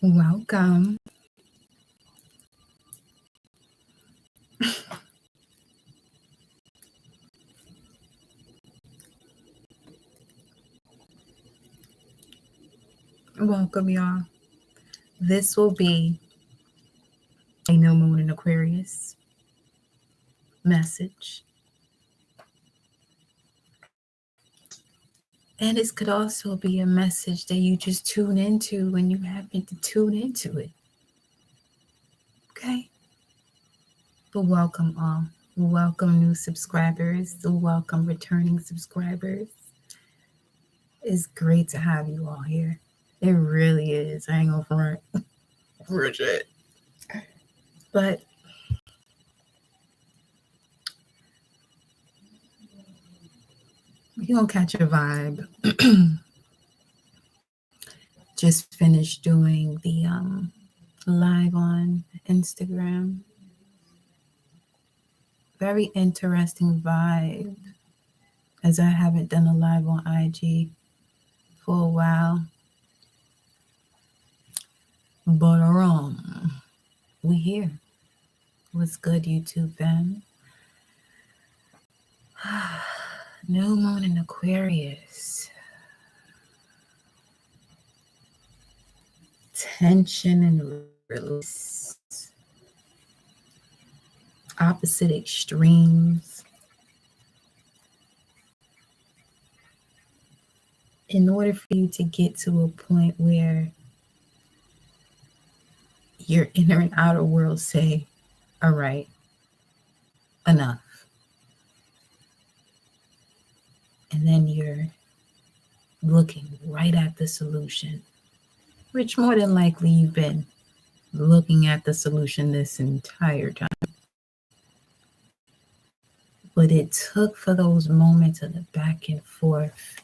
Welcome. Welcome, y'all. This will be a new moon in Aquarius message. And this could also be a message that you just tune into when you happen to tune into it. Okay? But welcome all. Welcome new subscribers. Welcome returning subscribers. It's great to have you all here. It really is. I ain't gonna front. Bridget. But you're gonna catch a vibe. Just finished doing the live on Instagram. Very interesting vibe, as I haven't done a live on IG for a while. But we here. What's good, YouTube fam? New moon in Aquarius. Tension and release. Opposite extremes. In order for you to get to a point where your inner and outer world say, all right, enough. And then you're looking right at the solution, which more than likely you've been looking at the solution this entire time. But it took for those moments of the back and forth.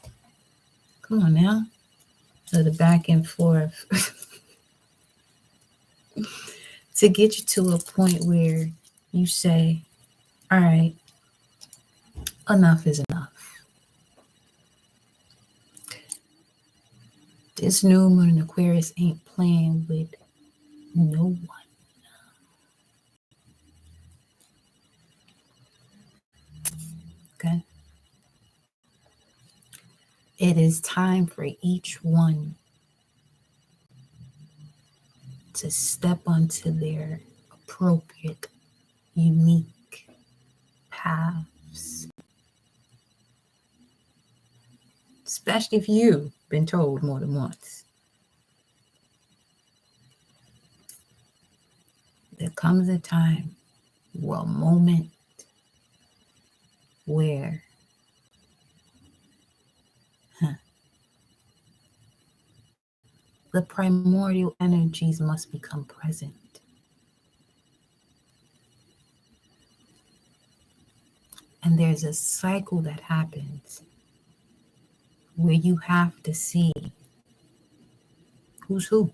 Come on now. So the back and forth to get you to a point where you say, all right, enough is enough. This new moon in Aquarius ain't playing with no one. Okay? It is time for each one to step onto their appropriate, unique paths. Especially if you've been told more than once. There comes a time, well, a moment where the primordial energies must become present. And there's a cycle that happens where you have to see who's who.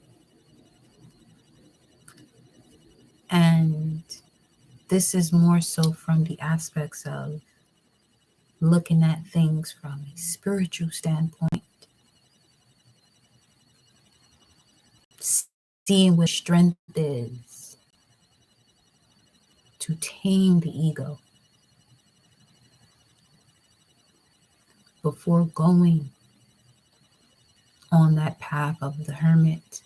And this is more so from the aspects of looking at things from a spiritual standpoint, seeing what strength is to tame the ego before going on that path of the hermit,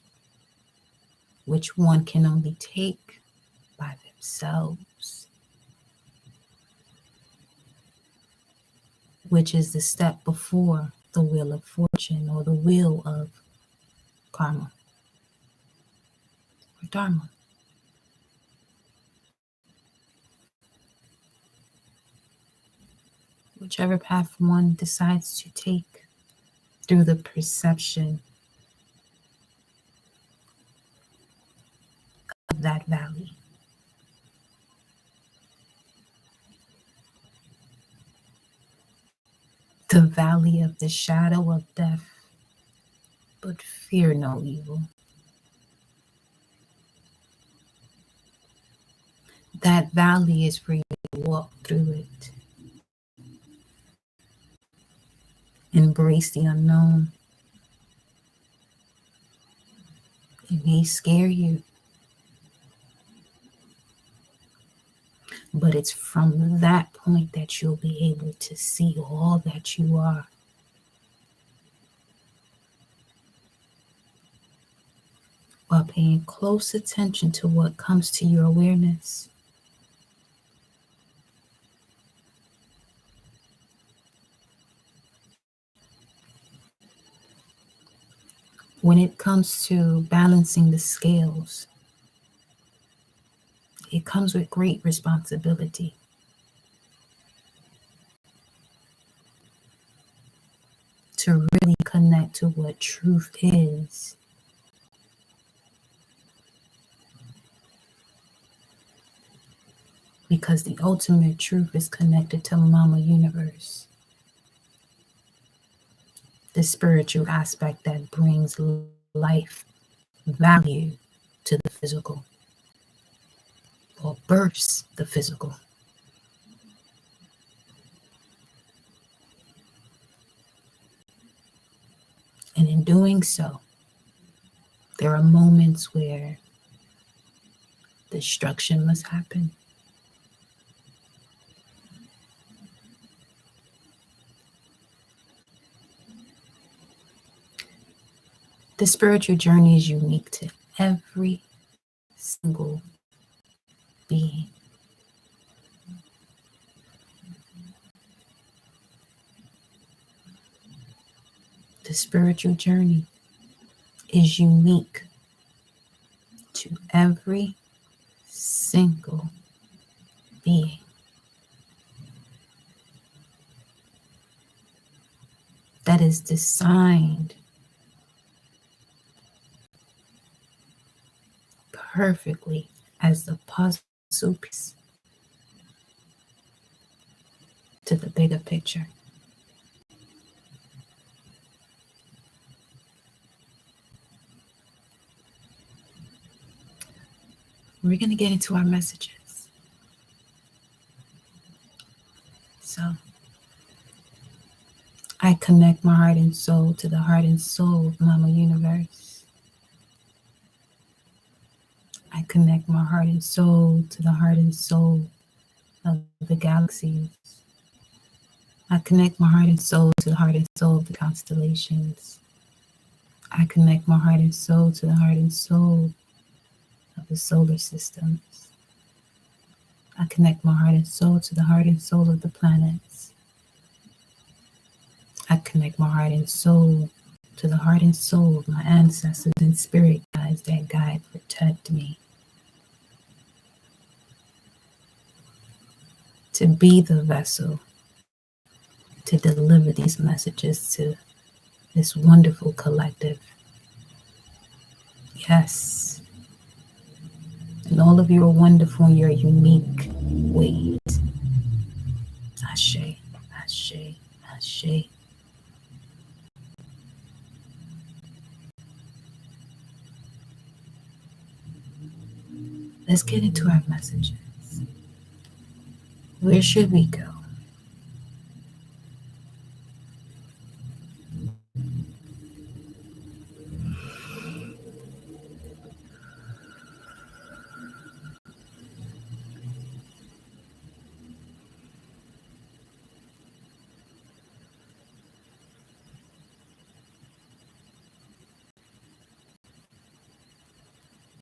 which one can only take by themselves, which is the step before the wheel of fortune or the wheel of karma or dharma. Whichever path one decides to take through the perception of that valley. The valley of the shadow of death, but fear no evil. That valley is for you to walk through it. Embrace the unknown. may scare you, but it's from that point that you'll be able to see all that you are. While paying close attention to what comes to your awareness. When it comes to balancing the scales, it comes with great responsibility. To really connect to what truth is. Because the ultimate truth is connected to Mama Universe. The spiritual aspect that brings life, value to the physical, or bursts the physical. And in doing so, there are moments where destruction must happen. The spiritual journey is unique to every single being. The spiritual journey is unique to every single being. That is designed perfectly as the puzzle piece to the bigger picture. We're going to get into our messages. So, I connect my heart and soul to the heart and soul of Mama Universe. I connect my heart and soul to the heart and soul of the galaxies. I connect my heart and soul to the heart and soul of the constellations. I connect my heart and soul to the heart and soul of the solar systems. I connect my heart and soul to the heart and soul of the planets. I connect my heart and soul to the heart and soul of my ancestors and spirit guides that guide, protect me. To be the vessel to deliver these messages to this wonderful collective. Yes. And all of you are wonderful in your unique ways. Ashe, ashe, ashe. Let's get into our messages. Where should we go?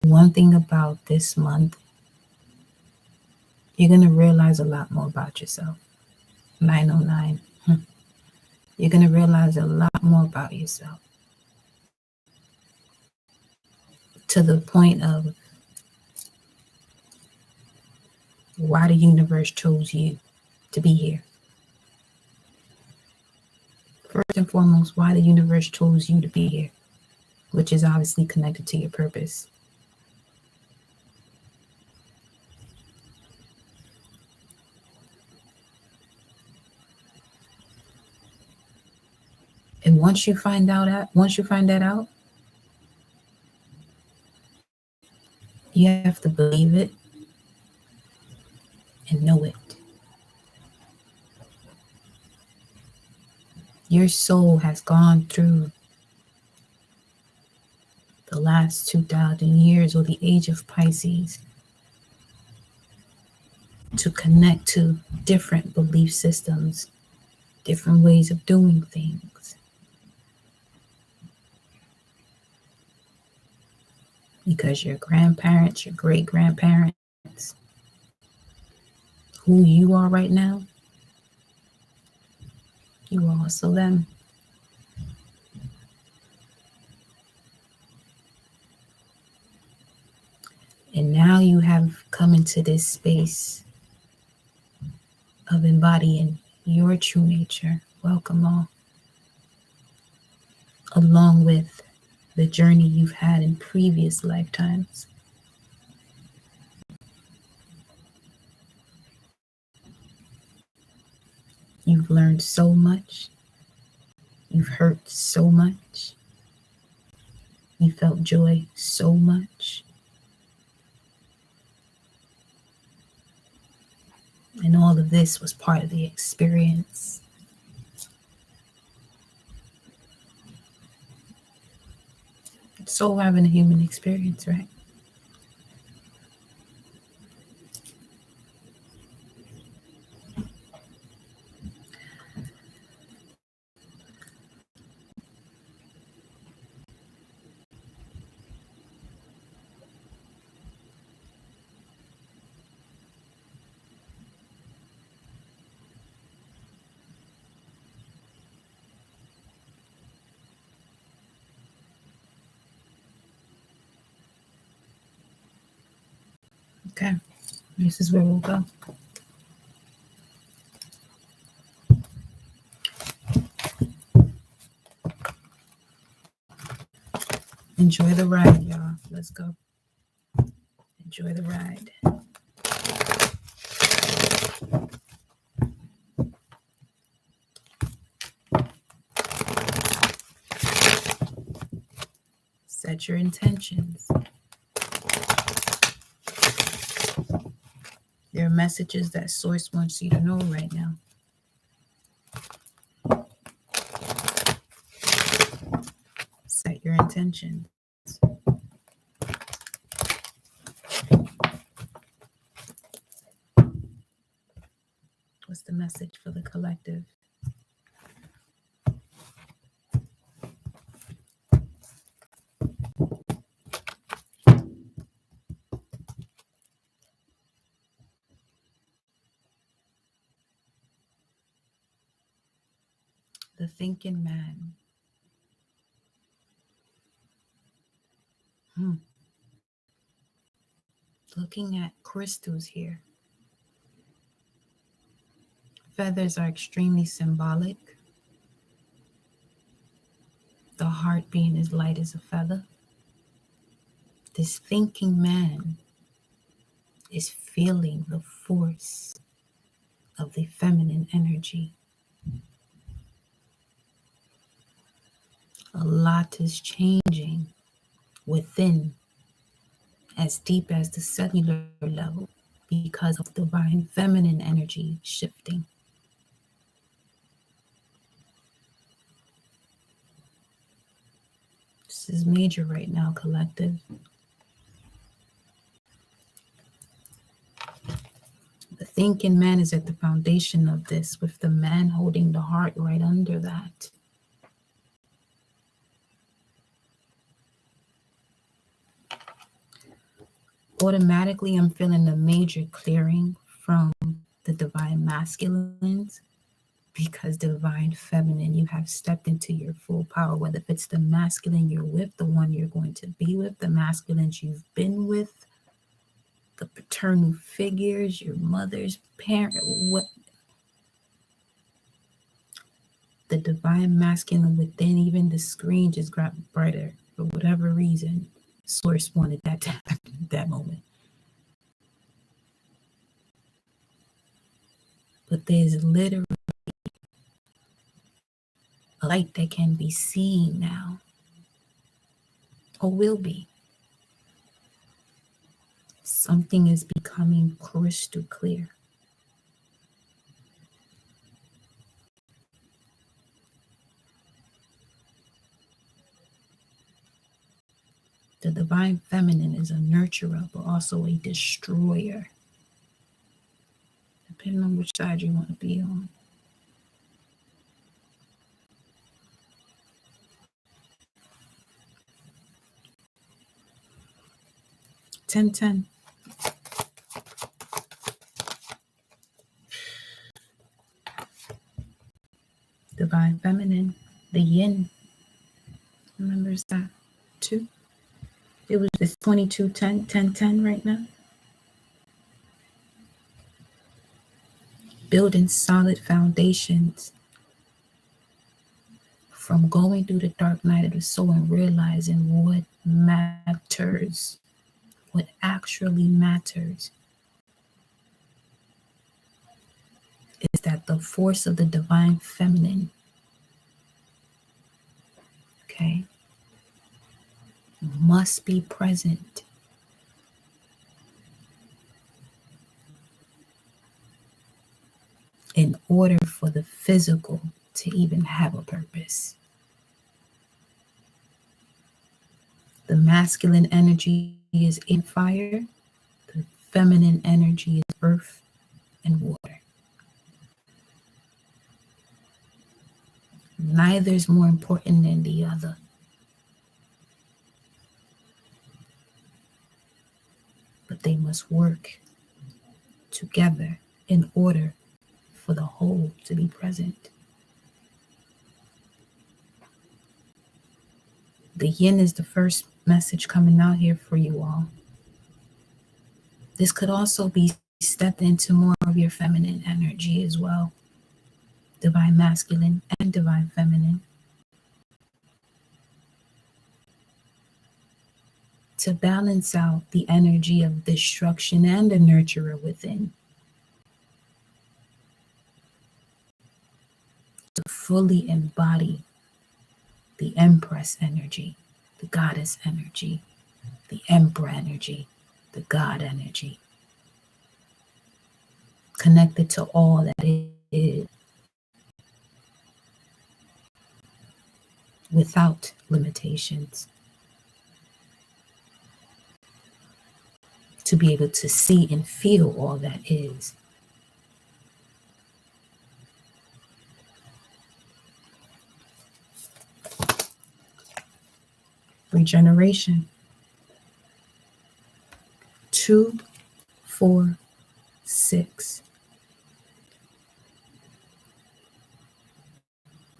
One thing about this month, you're going to realize a lot more about yourself. 909. You're going to realize a lot more about yourself. To the point of why the universe chose you to be here. First and foremost, why the universe chose you to be here, which is obviously connected to your purpose. And once you find that out, you have to believe it and know it. Your soul has gone through the last 2,000 years, or the age of Pisces, to connect to different belief systems, different ways of doing things. Because your grandparents, your great grandparents, who you are right now, you are also them. And now you have come into this space of embodying your true nature. Welcome all. Along with the journey you've had in previous lifetimes. You've learned so much. You've hurt so much. You felt joy so much. And all of this was part of the experience. It's all having a human experience, right? Okay, this is where we'll go. Enjoy the ride, y'all. Let's go. Enjoy the ride. Set your intentions. There are messages that Source wants you to know right now. Set your intentions. What's the message for the collective? The thinking man. Looking at crystals here. Feathers are extremely symbolic. The heart being as light as a feather. This thinking man is feeling the force of the feminine energy. A lot is changing within, as deep as the cellular level, because of divine feminine energy shifting. This is major right now, collective. The thinking man is at the foundation of this, with the man holding the heart right under that. Automatically, I'm feeling a major clearing from the divine masculines, because divine feminine, you have stepped into your full power, whether if it's the masculine you're with, the one you're going to be with, the masculines you've been with, the paternal figures, your mother's parent, what the divine masculine within. Even the screen just got brighter for whatever reason. Source wanted that to happen at that moment. But there's literally a light that can be seen now, or will be. Something is becoming crystal clear. The divine feminine is a nurturer, but also a destroyer, depending on which side you want to be on. Ten. Divine feminine, the yin. Remember that 2? It was this 22, 10 right now. Building solid foundations from going through the dark night of the soul and realizing what matters, what actually matters, is that the force of the divine feminine, okay, must be present in order for the physical to even have a purpose. The masculine energy is in fire, the feminine energy is earth and water. Neither is more important than the other. But they must work together in order for the whole to be present. The yin is the first message coming out here for you all. This could also be stepped into more of your feminine energy as well. Divine masculine and divine feminine. To balance out the energy of destruction and the nurturer within. To fully embody the empress energy, the goddess energy, the emperor energy, the God energy. Connected to all that it is. Without limitations. To be able to see and feel all that is. Regeneration. 2, 4, 6.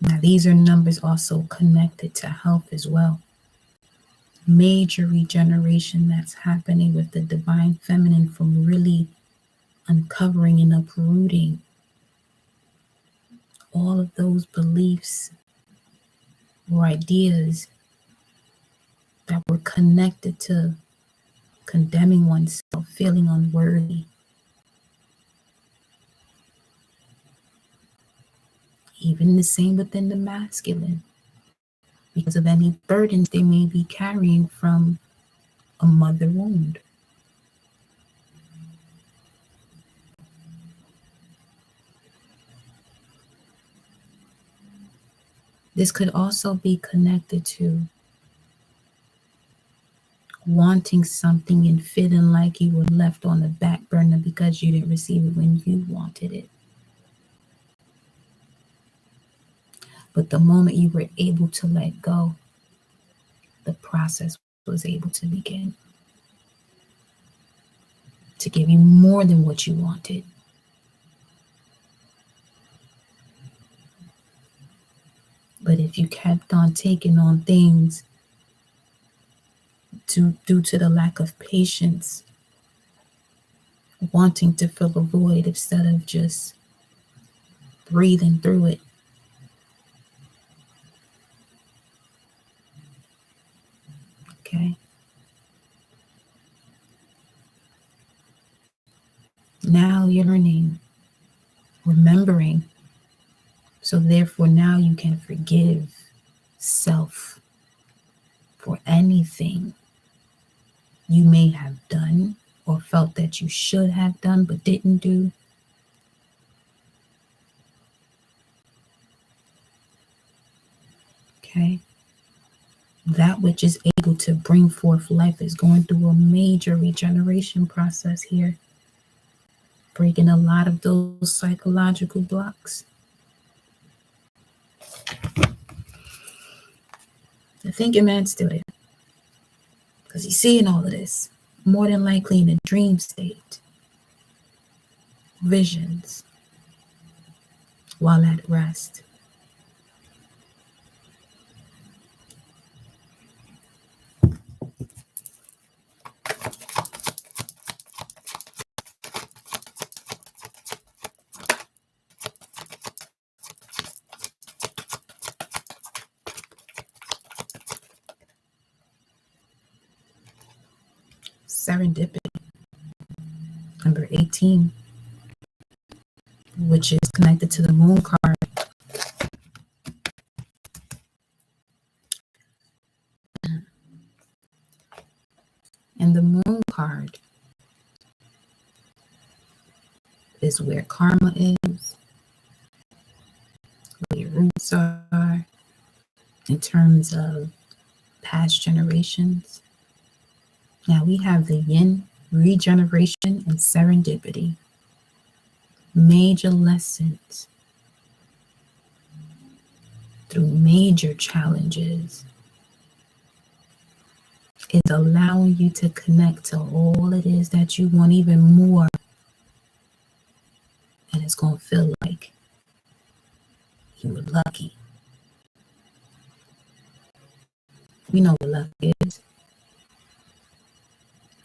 Now these are numbers also connected to health as well. Major regeneration that's happening with the divine feminine from really uncovering and uprooting all of those beliefs or ideas that were connected to condemning oneself, feeling unworthy. Even the same within the masculine, because of any burdens they may be carrying from a mother wound. This could also be connected to wanting something and feeling like you were left on the back burner because you didn't receive it when you wanted it. But the moment you were able to let go, the process was able to begin. To give you more than what you wanted. But if you kept on taking on things due to the lack of patience, wanting to fill a void instead of just breathing through it, okay? Now you're learning, remembering, so therefore now you can forgive self for anything you may have done or felt that you should have done but didn't do. Okay? That which is able to bring forth life is going through a major regeneration process here, breaking a lot of those psychological blocks. The thinking man's still there because he's seeing all of this, more than likely in a dream state, visions, while at rest. Serendipity, number 18, which is connected to the moon card. And the moon card is where karma is, where your roots are in terms of past generations. Now we have the yin, regeneration, and serendipity. Major lessons through major challenges is allowing you to connect to all it is that you want even more. And it's going to feel like you were lucky. We know what luck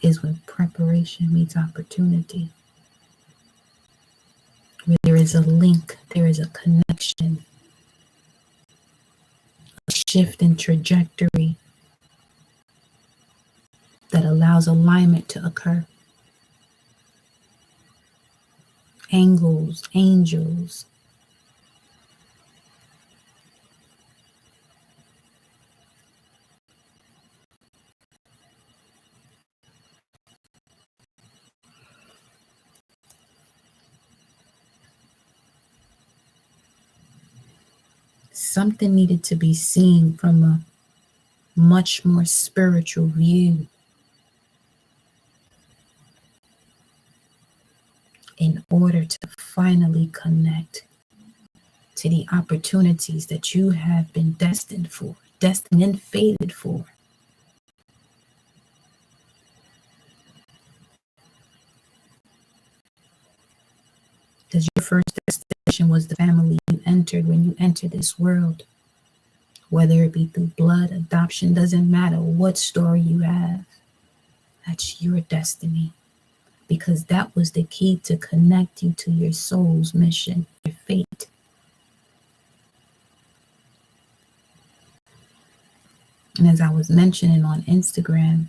is when preparation meets opportunity. Where there is a link, there is a connection, a shift in trajectory that allows alignment to occur. Angles, angels, something needed to be seen from a much more spiritual view in order to finally connect to the opportunities that you have been destined and fated for. Because your first destination was the family you entered when you entered this world. Whether it be through blood, adoption, doesn't matter what story you have. That's your destiny. Because that was the key to connect you to your soul's mission, your fate. And as I was mentioning on Instagram,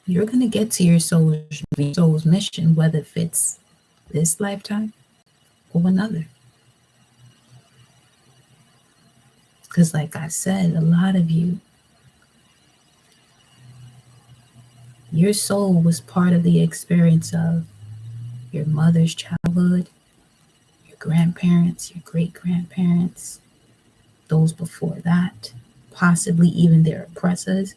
you're going to get to your soul's mission, whether it fits this lifetime or another. Because like I said, a lot of you, your soul was part of the experience of your mother's childhood, your grandparents, your great-grandparents, those before that, possibly even their oppressors.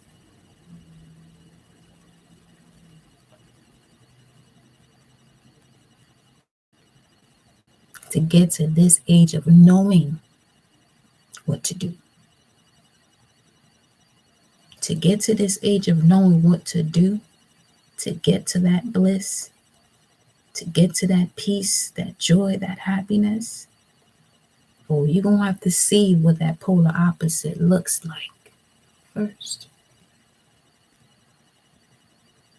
To get to this age of knowing what to do. To get to this age of knowing what to do, to get to that bliss, to get to that peace, that joy, that happiness, oh, you're going to have to see what that polar opposite looks like first.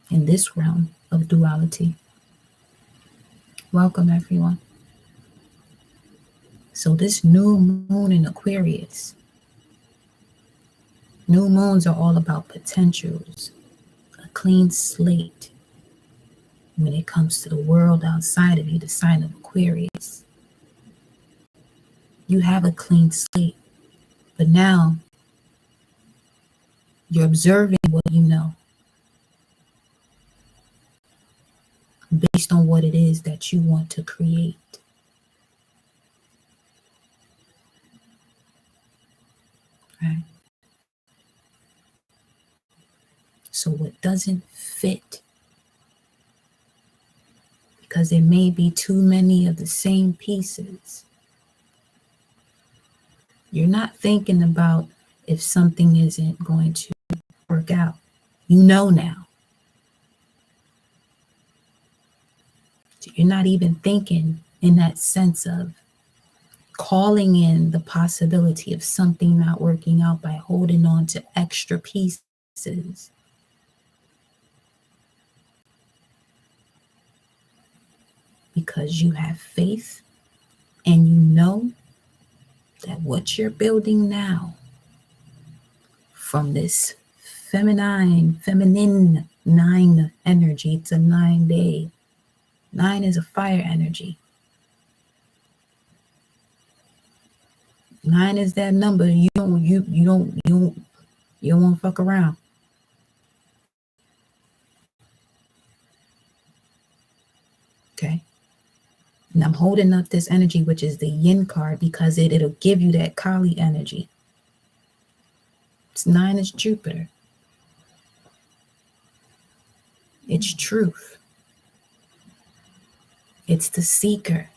In this realm of duality. Welcome, everyone. So this new moon in Aquarius, new moons are all about potentials, a clean slate. When it comes to the world outside of you, the sign of Aquarius, you have a clean slate, but now you're observing what you know based on what it is that you want to create. Okay? So what doesn't fit, because there may be too many of the same pieces, you're not thinking about if something isn't going to work out. You know now. So you're not even thinking in that sense of calling in the possibility of something not working out by holding on to extra pieces. Because you have faith and you know that what you're building now from this feminine 9 energy, it's a 9-day. 9 is a fire energy. 9 is that number you don't want to fuck around. Okay. And I'm holding up this energy, which is the yin card, because it'll give you that Kali energy. It's 9 is Jupiter. It's truth. It's the seeker.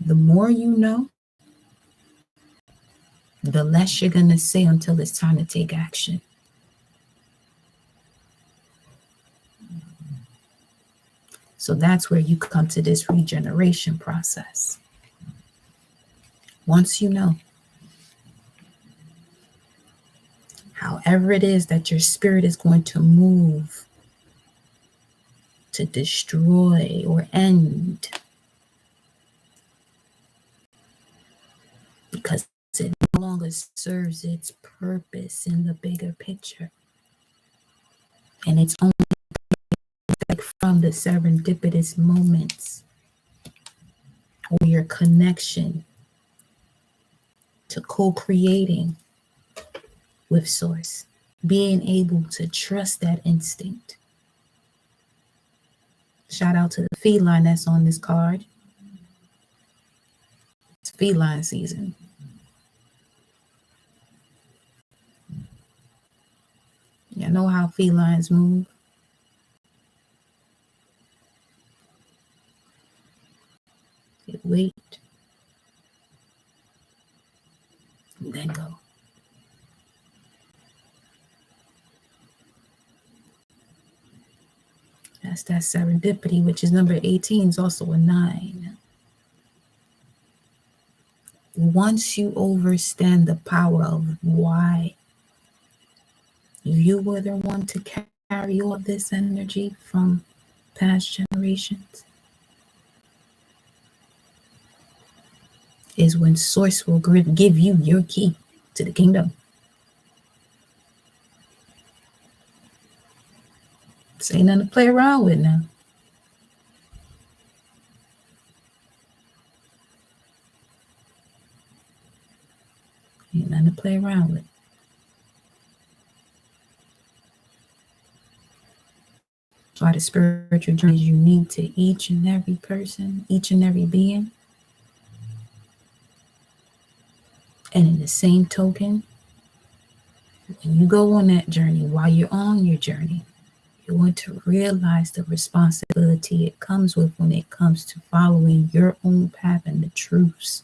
The more you know, the less you're going to say until it's time to take action. So that's where you come to this regeneration process. Once you know, however it is that your spirit is going to move to destroy or end, because it no longer serves its purpose in the bigger picture. And it's only like from the serendipitous moments or your connection to co-creating with source, being able to trust that instinct. Shout out to the feline that's on this card. It's feline season. You know how felines move? They wait, and then go. That's that serendipity, which is number 18, is also a 9. Once you understand the power of why you were the one to carry all this energy from past generations, is when source will give you your key to the kingdom. This ain't nothing to play around with now. Ain't nothing to play around with. That's why the spiritual journey is unique to each and every person, each and every being. And in the same token, when you go on that journey, while you're on your journey, you want to realize the responsibility it comes with when it comes to following your own path and the truths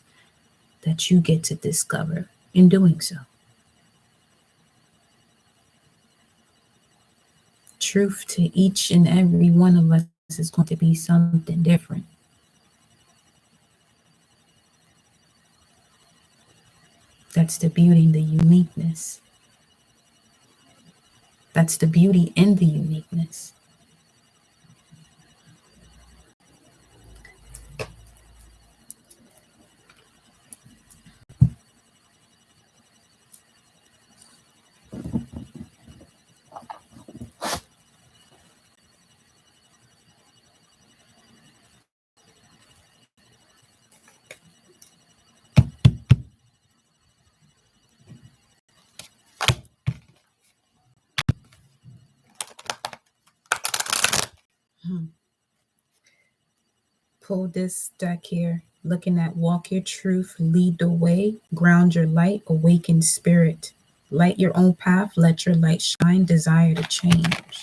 that you get to discover in doing so. Truth to each and every one of us is going to be something different. That's the beauty and the uniqueness. That's the beauty in the uniqueness. pulled this deck here, looking at walk your truth, lead the way, ground your light, awaken spirit. Light your own path, let your light shine, desire to change.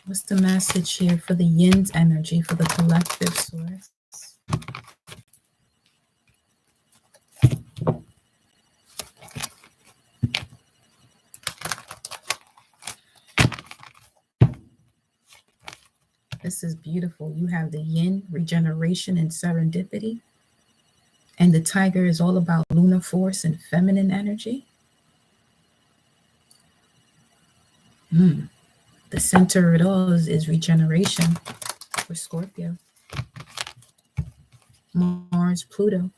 What's the message here for the yin's energy, for the collective source? This is beautiful. You have the yin, regeneration and serendipity. And the tiger is all about lunar force and feminine energy. The center of it all is regeneration for Scorpio. Mars, Pluto.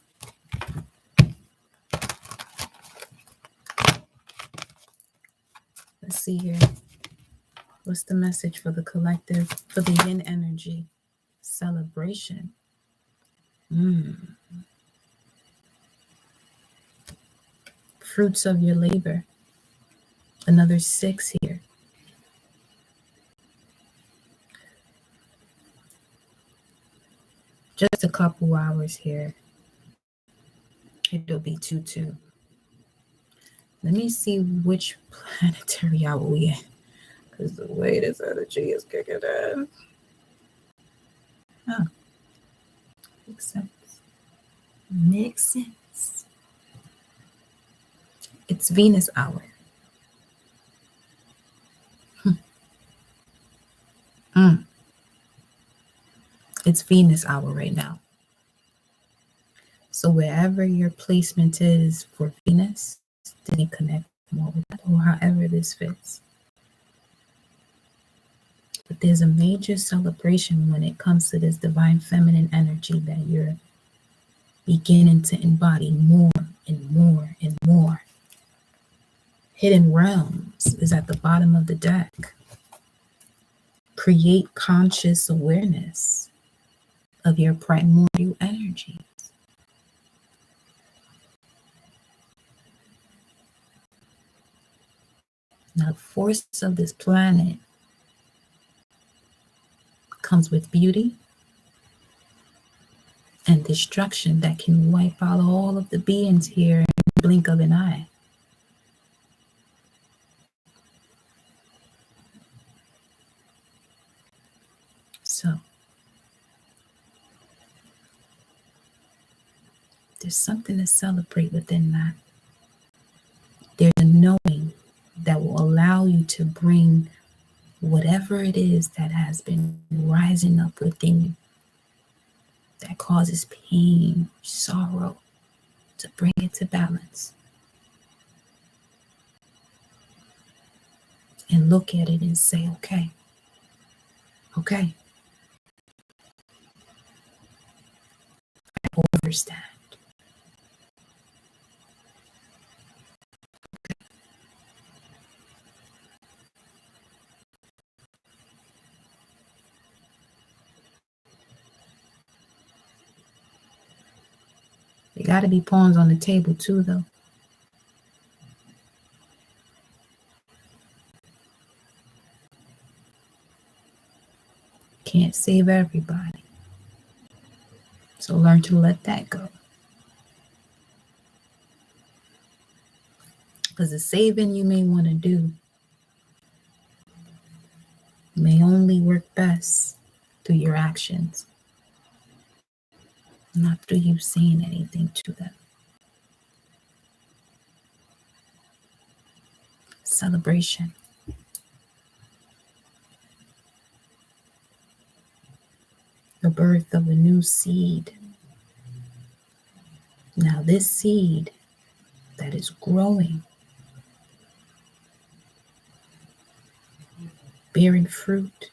Let's see here. What's the message for the collective, for the yin energy? Celebration. Fruits of your labor. Another 6 here. Just a couple hours here. It'll be 2-2. Let me see which planetary hour we in, because the way this energy is kicking in. Oh, makes sense. Makes sense. It's Venus hour. It's Venus hour right now. So wherever your placement is for Venus, then you connect more with that, or however this fits. But there's a major celebration when it comes to this divine feminine energy that you're beginning to embody more and more and more. Hidden realms is at the bottom of the deck. Create conscious awareness of your primordial energy. Now, the force of this planet comes with beauty and destruction that can wipe out all of the beings here in the blink of an eye. So, there's something to celebrate within that. There's a knowing that will allow you to bring whatever it is that has been rising up within you that causes pain, sorrow, to bring it to balance. And look at it and say, okay, I understand. There got to be pawns on the table too, though. Can't save everybody. So learn to let that go. Because the saving you may want to do may only work best through your actions, not through you saying anything to them. Celebration. The birth of a new seed. Now this seed that is growing, bearing fruit,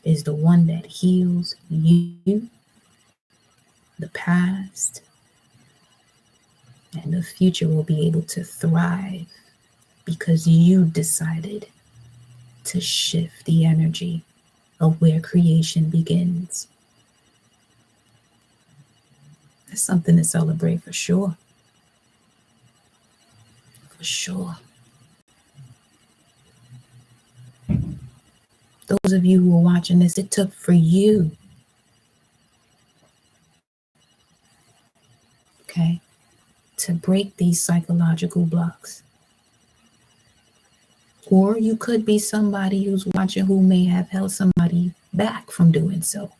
is the one that heals you, the past, and the future will be able to thrive because you decided to shift the energy of where creation begins. That's something to celebrate for sure. For sure. Those of you who are watching this, it took for you, okay, to break these psychological blocks. Or you could be somebody who's watching who may have held somebody back from doing so.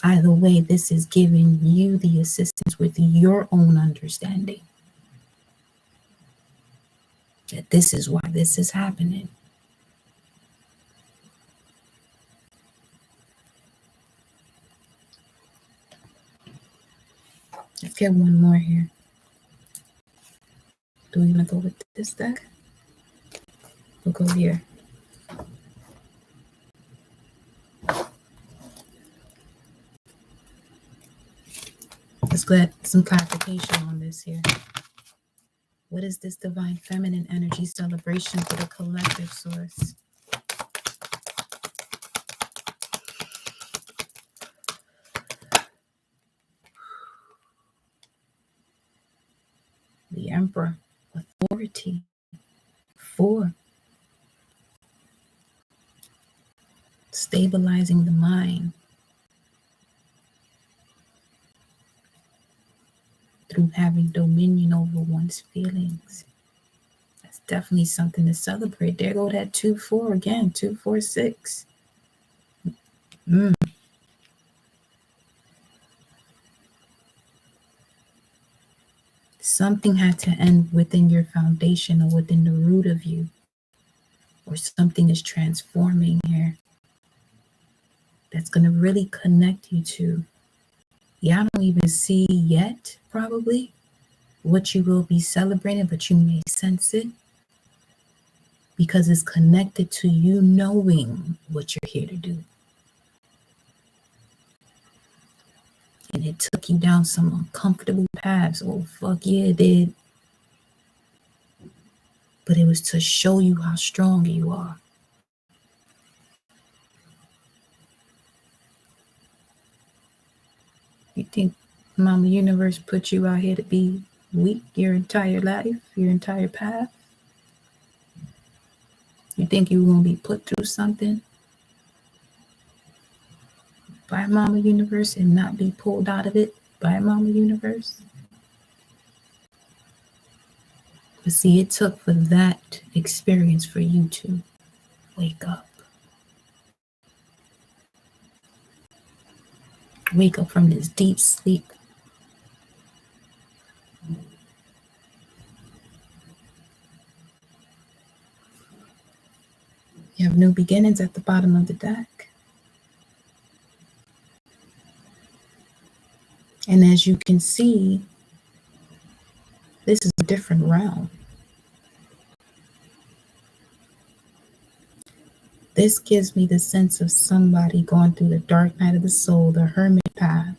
Either way, this is giving you the assistance with your own understanding that this is why this is happening. Let's get one more here. Do we want to go with this deck? We'll go here. Let's get some clarification on this here. What is this divine feminine energy celebration for the collective source? The Emperor, authority. 4, stabilizing the mind through having dominion over one's feelings. That's definitely something to celebrate. There go that 2-4 again, 2-4-6. Something had to end within your foundation or within the root of you, or something is transforming here that's going to really connect you to, I don't even see yet probably what you will be celebrating, but you may sense it because it's connected to you knowing what you're here to do. And it took you down some uncomfortable paths. Oh, fuck yeah, it did. But it was to show you how strong you are. You think Mama Universe put you out here to be weak your entire life, your entire path? You think you're going to be put through something by Mama Universe and not be pulled out of it by Mama Universe? But see, it took for that experience for you to wake up. Wake up from this deep sleep. You have new beginnings at the bottom of the deck. And as you can see, this is a different realm. This gives me the sense of somebody going through the dark night of the soul, the hermit path,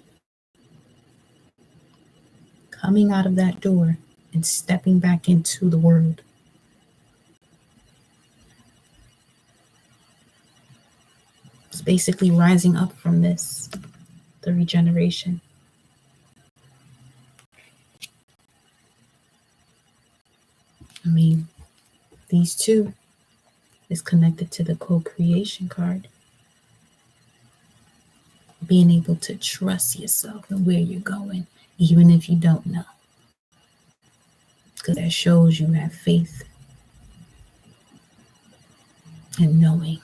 coming out of that door and stepping back into the world. It's basically rising up from this, the regeneration. I mean, these two is connected to the co-creation card. Being able to trust yourself and where you're going, even if you don't know. Because that shows you have faith and knowing.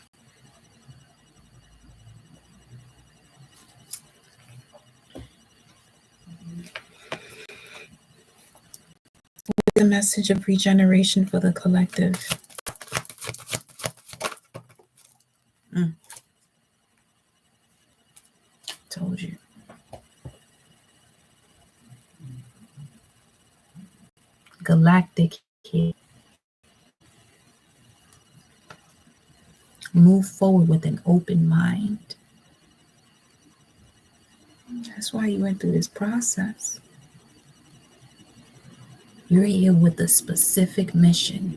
The message of regeneration for the collective. Told you. Galactic here. Move forward with an open mind. That's why you went through this process. You're here with a specific mission.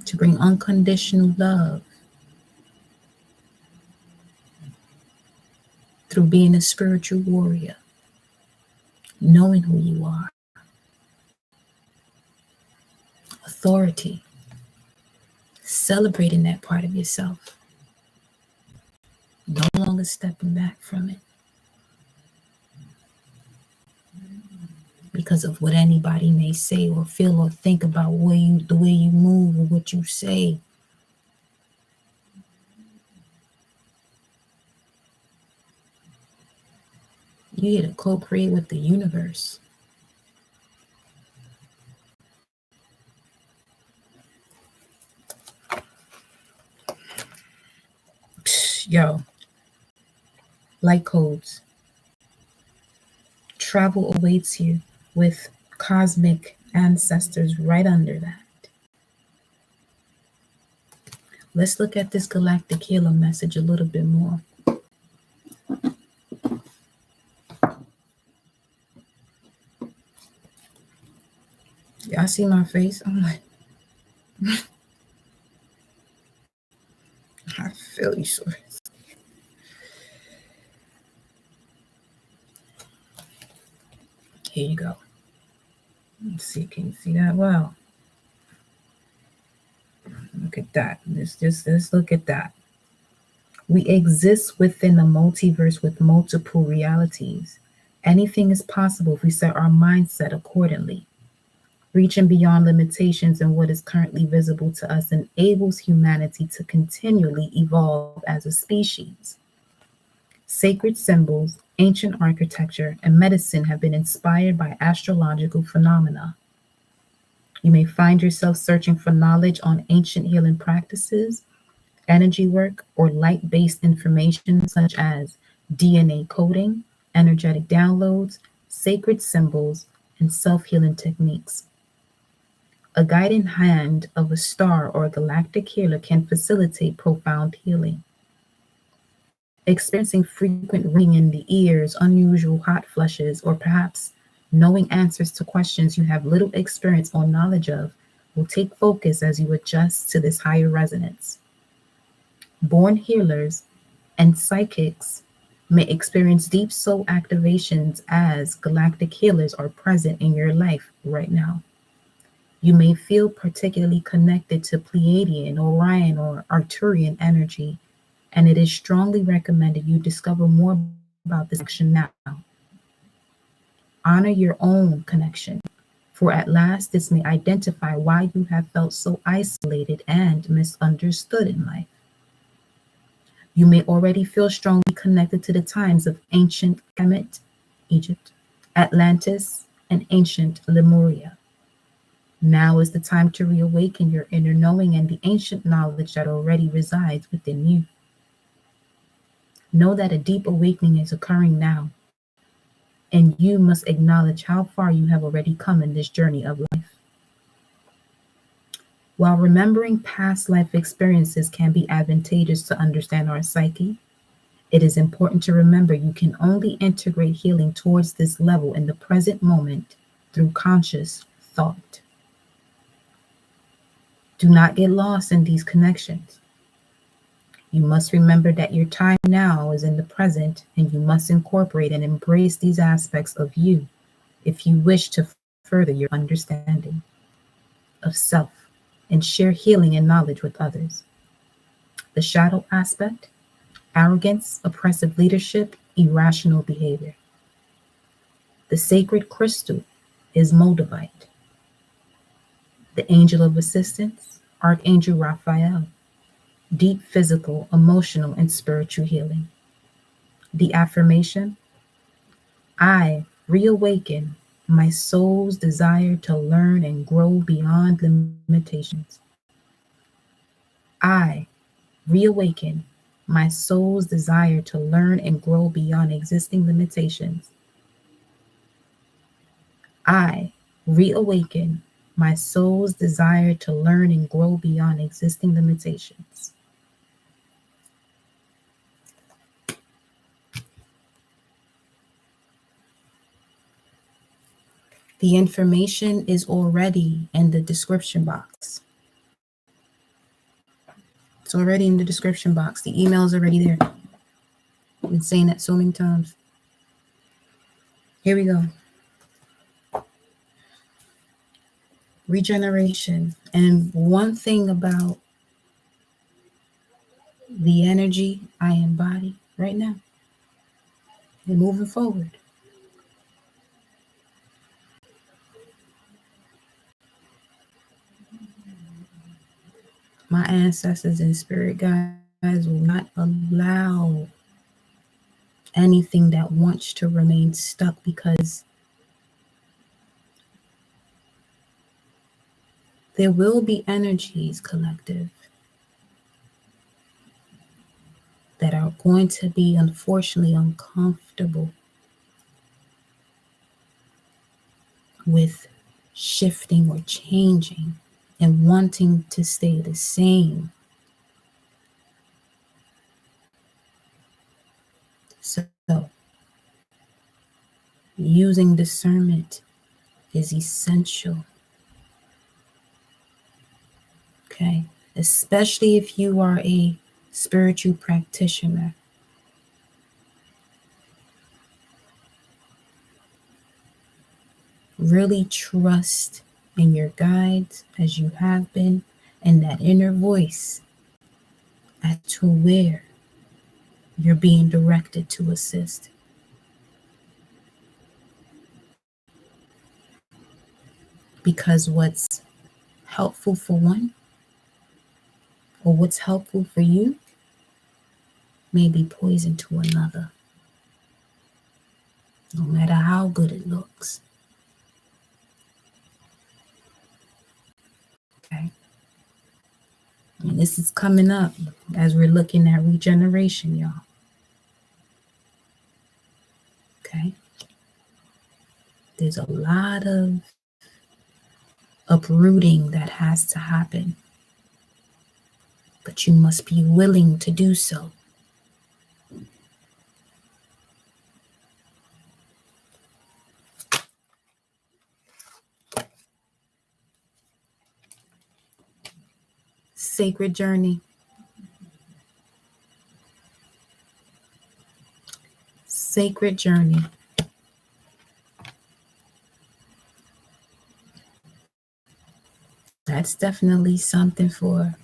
To bring unconditional love through being a spiritual warrior, knowing who you are, authority, celebrating that part of yourself, no longer stepping back from it because of what anybody may say or feel or think about the way you move or what you say. You're here to co-create with the universe. Yo, light codes. Travel awaits you with cosmic ancestors right under that. Let's look at this galactic healer message a little bit more. Y'all see my face? I'm like, I feel you, sort of. Here you go. Let's see, can you see that? Wow. Look at that. Let's look at that. We exist within a multiverse with multiple realities. Anything is possible if we set our mindset accordingly. Reaching beyond limitations in what is currently visible to us enables humanity to continually evolve as a species. Sacred symbols, ancient architecture, and medicine have been inspired by astrological phenomena. You may find yourself searching for knowledge on ancient healing practices, energy work, or light-based information such as DNA coding, energetic downloads, sacred symbols, and self-healing techniques. A guiding hand of a star or a galactic healer can facilitate profound healing. Experiencing frequent ringing in the ears, unusual hot flushes, or perhaps knowing answers to questions you have little experience or knowledge of will take focus as you adjust to this higher resonance. Born healers and psychics may experience deep soul activations as galactic healers are present in your life right now. You may feel particularly connected to Pleiadian, Orion, or Arcturian energy, and it is strongly recommended you discover more about this connection now. Honor your own connection, for at last this may identify why you have felt so isolated and misunderstood in life. You may already feel strongly connected to the times of ancient Kemet, Egypt, Atlantis, and ancient Lemuria. Now is the time to reawaken your inner knowing and the ancient knowledge that already resides within you. Know that a deep awakening is occurring now, and you must acknowledge how far you have already come in this journey of life. While remembering past life experiences can be advantageous to understand our psyche, it is important to remember you can only integrate healing towards this level in the present moment through conscious thought. Do not get lost in these connections. You must remember that your time now is in the present, and you must incorporate and embrace these aspects of you if you wish to further your understanding of self and share healing and knowledge with others. The shadow aspect: arrogance, oppressive leadership, irrational behavior. The sacred crystal is moldavite. The angel of assistance, Archangel Raphael. Deep physical, emotional, and spiritual healing. The affirmation: I reawaken my soul's desire to learn and grow beyond limitations. I reawaken my soul's desire to learn and grow beyond existing limitations. I reawaken my soul's desire to learn and grow beyond existing limitations. The information is already in the description box. It's already in the description box. The email is already there. I've been saying that so many times. Here we go. regeneration. And one thing about the energy I embody right now and moving forward, my ancestors and spirit guides will not allow anything that wants to remain stuck, because there will be energies, collective, that are going to be unfortunately uncomfortable with shifting or changing and wanting to stay the same. So, using discernment is essential. Okay, especially if you are a spiritual practitioner. Really trust in your guides as you have been, and that inner voice as to where you're being directed to assist. Because what's helpful for one, or what's helpful for you, may be poison to another, no matter how good it looks. Okay? And this is coming up as we're looking at regeneration, y'all. Okay? There's a lot of uprooting that has to happen, but you must be willing to do so. Sacred journey. Sacred journey. That's definitely something for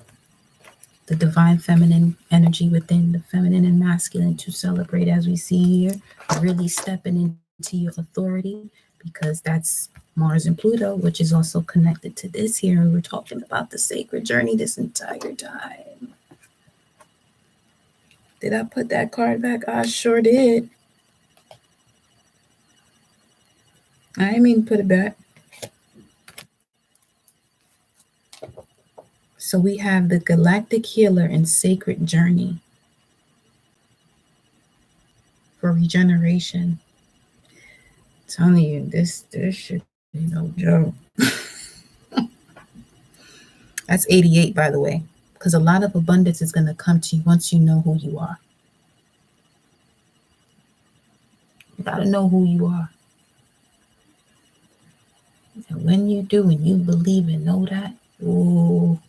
the divine feminine energy within the feminine and masculine to celebrate, as we see here, really stepping into your authority, because that's Mars and Pluto, which is also connected to this here. And we're talking about the sacred journey this entire time. Did I put that card back? I sure did. I didn't mean to put it back. So we have the galactic healer and sacred journey for regeneration. I'm telling you, this should be no joke. That's 88, by the way, because a lot of abundance is going to come to you once you know who you are. You got to know who you are. And when you do, and you believe and know that, ooh,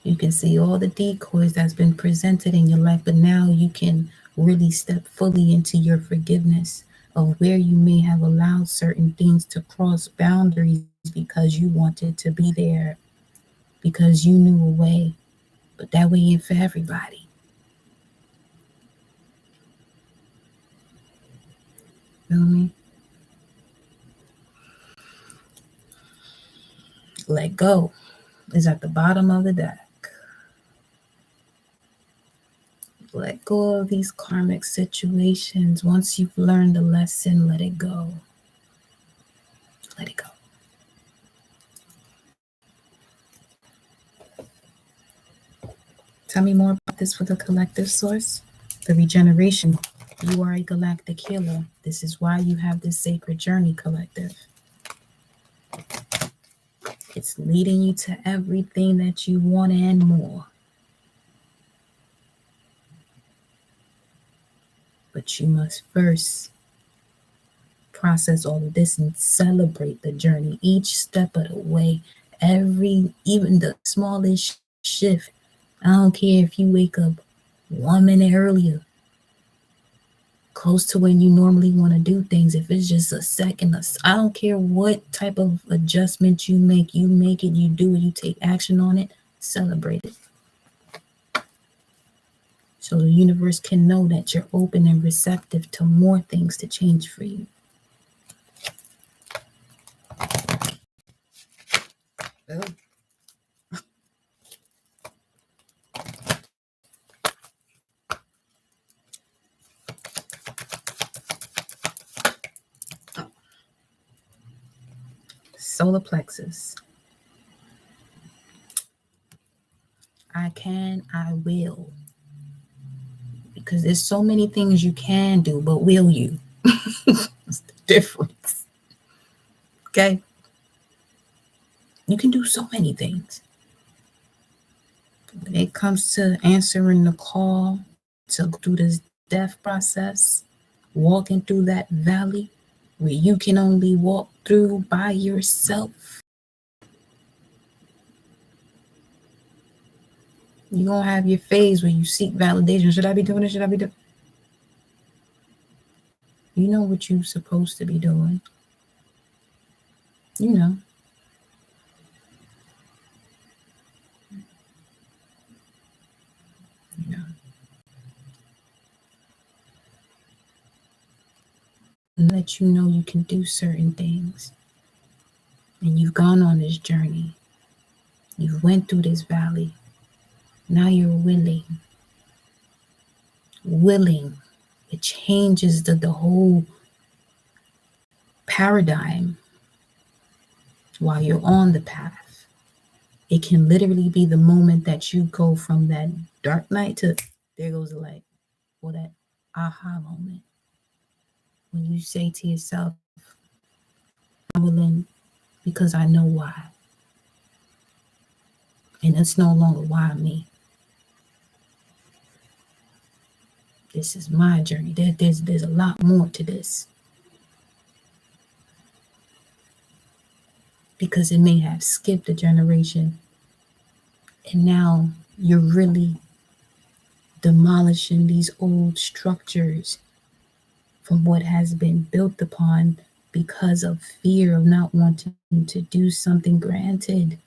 you can see all the decoys that's been presented in your life, but now you can really step fully into your forgiveness of where you may have allowed certain things to cross boundaries because you wanted to be there, because you knew a way, but that way ain't for everybody. Feel me? Let go is at the bottom of the deck. Let go of these karmic situations. Once you've learned a lesson, let it go. Let it go. Tell me more about this for the collective source. The regeneration. You are a galactic healer. This is why you have this sacred journey, collective. It's leading you to everything that you want and more. But you must first process all of this and celebrate the journey each step of the way. Even the smallest shift. I don't care if you wake up 1 minute earlier. close to when you normally want to do things. If it's just a second, I don't care what type of adjustment you make it, you do it, you take action on it, celebrate it. So the universe can know that you're open and receptive to more things to change for you. Oh. Solar plexus. I can, I will. Because there's so many things you can do, but will you? That's the difference. Okay? You can do so many things. When it comes to answering the call to go through this death process, walking through that valley where you can only walk through by yourself, you're going to have your phase where you seek validation. Should I be doing it? Should I be doing it? You know what you're supposed to be doing. You know. Let you know you can do certain things. And you've gone on this journey. You've went through this valley. Now you're willing. It changes the whole paradigm while you're on the path. It can literally be the moment that you go from that dark night to there goes the light, or that aha moment when you say to yourself, I'm willing because I know why. And it's no longer why me. This is my journey. There's a lot more to this. Because it may have skipped a generation. And now you're really demolishing these old structures from what has been built upon because of fear of not wanting to do something granted.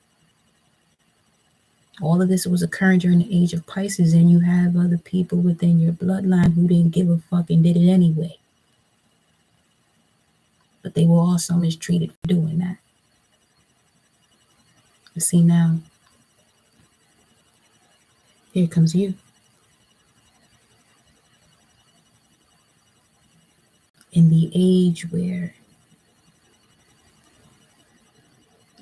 All of this was occurring during the age of Pisces, and you have other people within your bloodline who didn't give a fuck and did it anyway. But they were also mistreated for doing that. But see now, here comes you. In the age where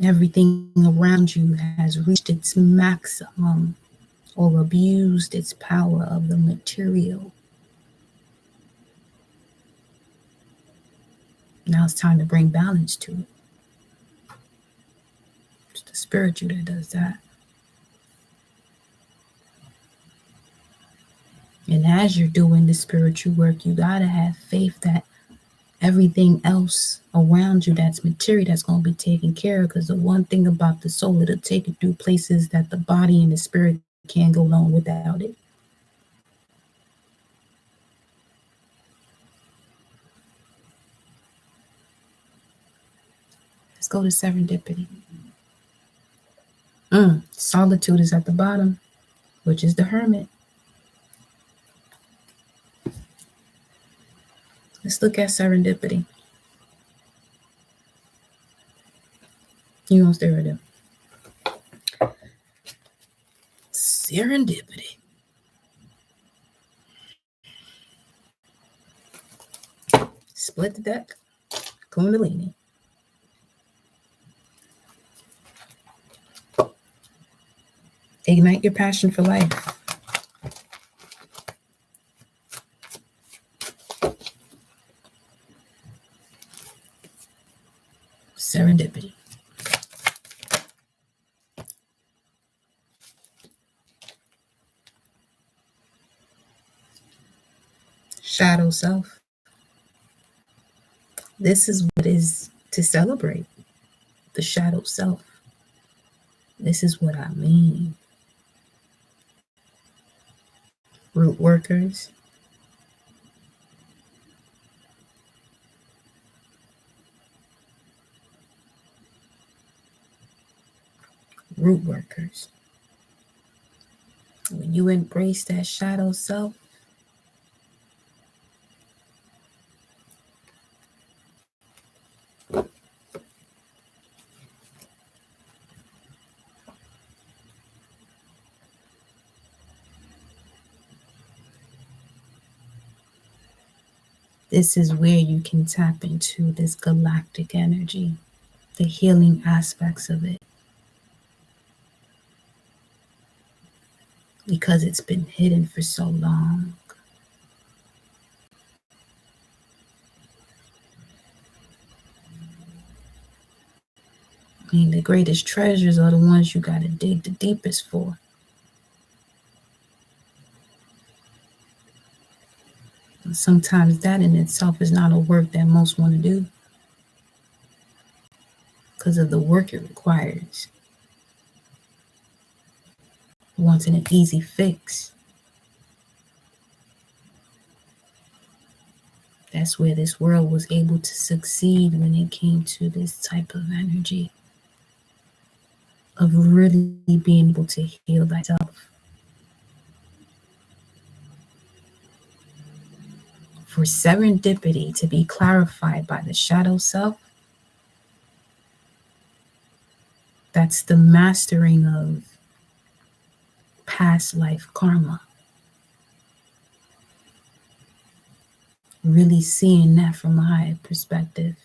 everything around you has reached its maximum or abused its power of the material. Now it's time to bring balance to it. It's the spiritual that does that. And as you're doing the spiritual work, you gotta have faith that everything else around you that's material, that's going to be taken care of. Because the one thing about the soul, it'll take it through places that the body and the spirit can't go along without it. Let's go to serendipity. Solitude is at the bottom, which is the hermit. Let's look at serendipity. You gonna stare at it. Serendipity. Split the deck. Kundalini. Ignite your passion for life. Serendipity. Shadow self. This is what is to celebrate. The shadow self. This is what I mean. Root workers. root workers. When you embrace that shadow self, this is where you can tap into this galactic energy, the healing aspects of it. Because it's been hidden for so long. I mean, the greatest treasures are the ones you got to dig the deepest for. And sometimes that in itself is not a work that most want to do because of the work it requires. Wanting an easy fix. That's where this world was able to succeed when it came to this type of energy of really being able to heal thyself. For serendipity to be clarified by the shadow self, that's the mastering of past life karma. Really seeing that from a higher perspective.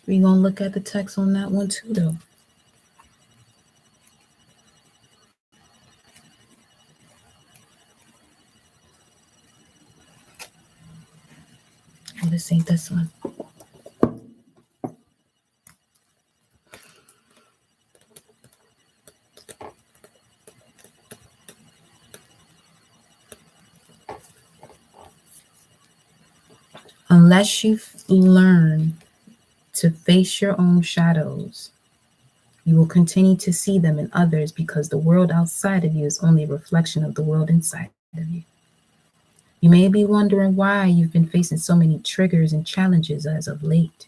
We're going to look at the text on that one too, though. This ain't this one. Unless you learn to face your own shadows, you will continue to see them in others because the world outside of you is only a reflection of the world inside of you. You may be wondering why you've been facing so many triggers and challenges as of late.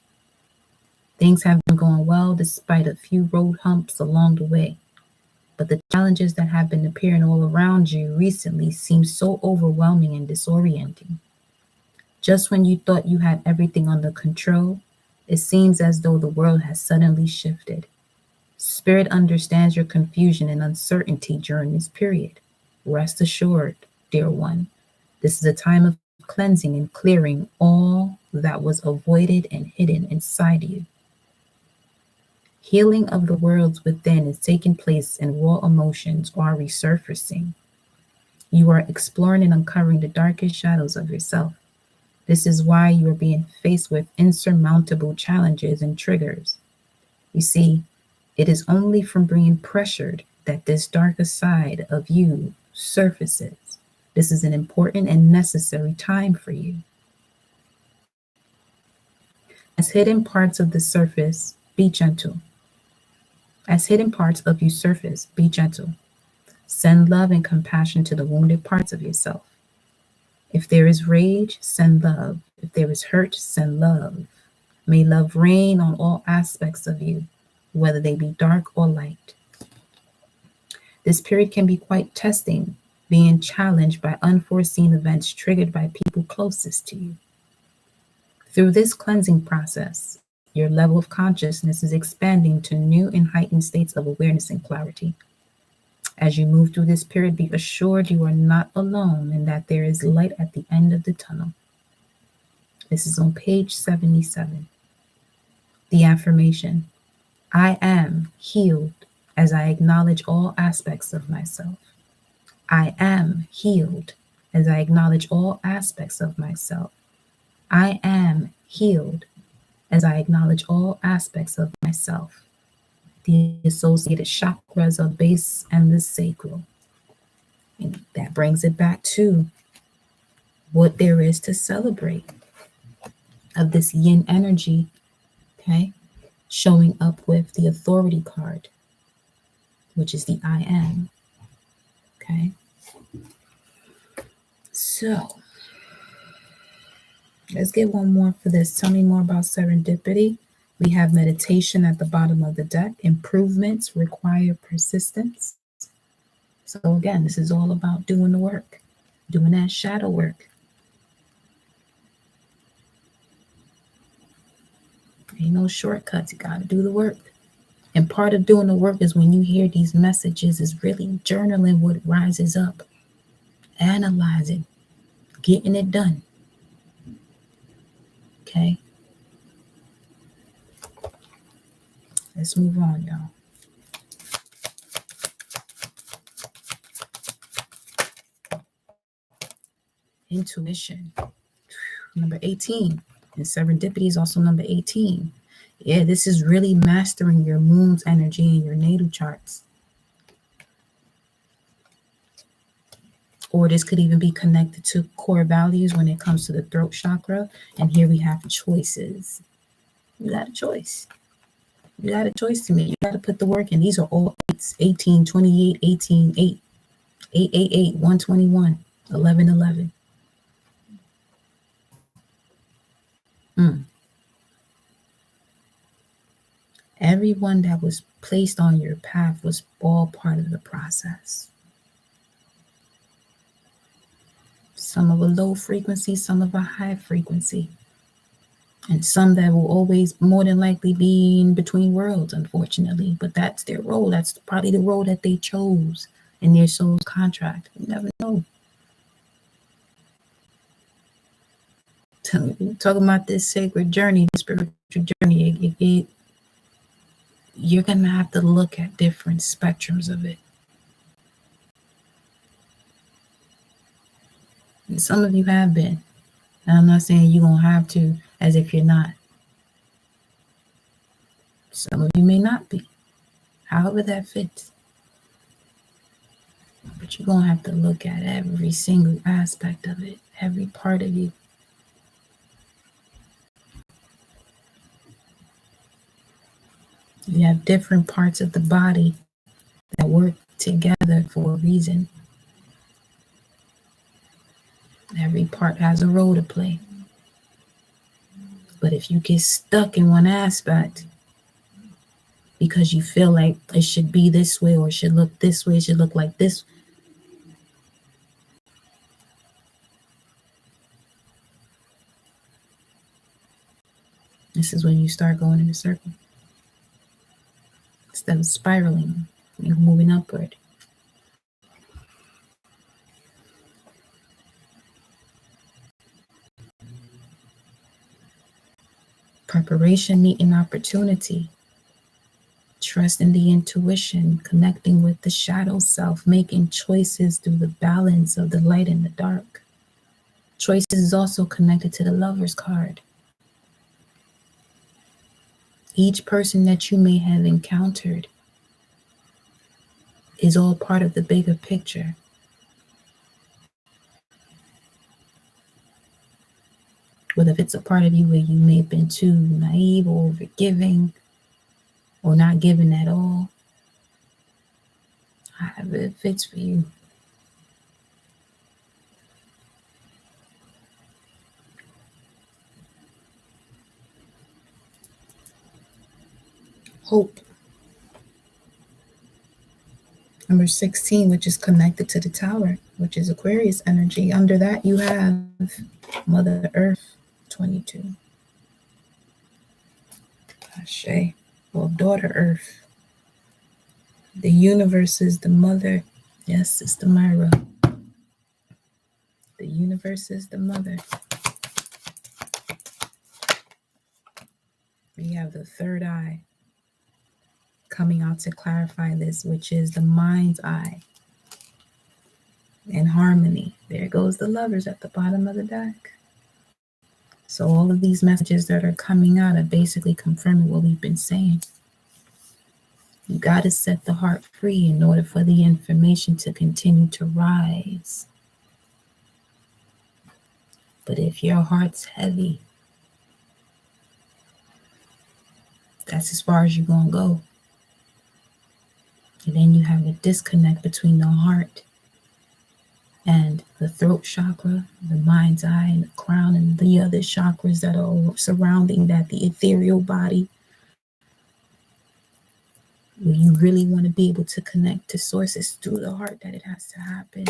Things have been going well despite a few road humps along the way. But the challenges that have been appearing all around you recently seem so overwhelming and disorienting. Just when you thought you had everything under control, it seems as though the world has suddenly shifted. Spirit understands your confusion and uncertainty during this period. Rest assured, dear one, this is a time of cleansing and clearing all that was avoided and hidden inside you. Healing of the worlds within is taking place and raw emotions are resurfacing. You are exploring and uncovering the darkest shadows of yourself. This is why you are being faced with insurmountable challenges and triggers. You see, it is only from being pressured that this darker side of you surfaces. This is an important and necessary time for you. As hidden parts of the surface, be gentle. As hidden parts of you surface, be gentle. Send love and compassion to the wounded parts of yourself. If there is rage, send love. If there is hurt, send love. May love reign on all aspects of you, whether they be dark or light. This period can be quite testing, being challenged by unforeseen events triggered by people closest to you. Through this cleansing process, your level of consciousness is expanding to new and heightened states of awareness and clarity. As you move through this period, be assured you are not alone and that there is light at the end of the tunnel. This is on page 77. The affirmation, I am healed as I acknowledge all aspects of myself. I am healed as I acknowledge all aspects of myself. I am healed as I acknowledge all aspects of myself. The associated chakras of base and the sacral. And that brings it back to what there is to celebrate of this yin energy, okay, showing up with the authority card, which is the I am, okay? So, let's get one more for this. Tell me more about serendipity. We have meditation at the bottom of the deck. Improvements require persistence. So again, this is all about doing the work, doing that shadow work. Ain't no shortcuts. You got to do the work. And part of doing the work is when you hear these messages is really journaling what rises up, analyzing, getting it done. Okay? Let's move on, y'all. Intuition. Number 18. And serendipity is also number 18. Yeah, this is really mastering your moon's energy and your natal charts. Or this could even be connected to core values when it comes to the throat chakra. And here we have choices. You got a choice. You got a choice to make. You got to put the work in. These are all 8s. 18, 28, 18, 8, 888, 121, 1111. Everyone that was placed on your path was all part of the process. Some of a low frequency, some of a high frequency. And some that will always more than likely be in between worlds, unfortunately. But that's their role. That's probably the role that they chose in their soul's contract. You never know. Talking about this sacred journey, this spiritual journey, you're going to have to look at different spectrums of it. And some of you have been. And I'm not saying you're going to have to as if you're not. Some of you may not be. However that fits. But you're going to have to look at every single aspect of it, every part of you. You have different parts of the body that work together for a reason. Every part has a role to play. But if you get stuck in one aspect because you feel like it should be this way or it should look this way, it should look like this, this is when you start going in a circle. Instead of spiraling, you're moving upward. Preparation meeting opportunity. Trust in the intuition, connecting with the shadow self, making choices through the balance of the light and the dark. Choices is also connected to the Lover's card. Each person that you may have encountered is all part of the bigger picture. Whether if it's a part of you where you may have been too naive or forgiving or not giving at all, however it fits for you. Hope. Number 16, which is connected to the tower, which is Aquarius energy. Under that, you have Mother Earth, 22. Ashe, or Daughter Earth. The universe is the mother. Yes, Sister Myra. The universe is the mother. We have the third eye coming out to clarify this, which is the mind's eye and harmony. There goes the Lovers at the bottom of the deck. So all of these messages that are coming out are basically confirming what we've been saying. You got to set the heart free in order for the information to continue to rise. But if your heart's heavy, that's as far as you're going to go. And then you have a disconnect between the heart and the throat chakra, the mind's eye, and the crown, and the other chakras that are surrounding that, the ethereal body. Where you really want to be able to connect to sources through the heart, that it has to happen.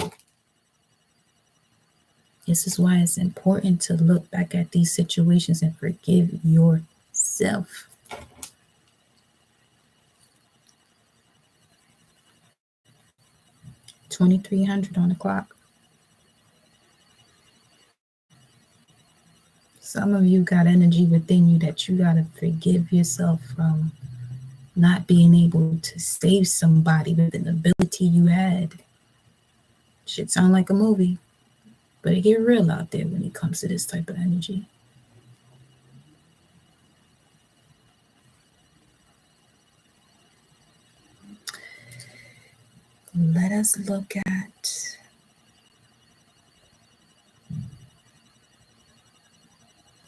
This is why it's important to look back at these situations and forgive yourself. $2,300 on the clock. Some of you got energy within you that you got to forgive yourself from not being able to save somebody with an ability you had. Shit sound like a movie, but it get real out there when it comes to this type of energy. Let us look at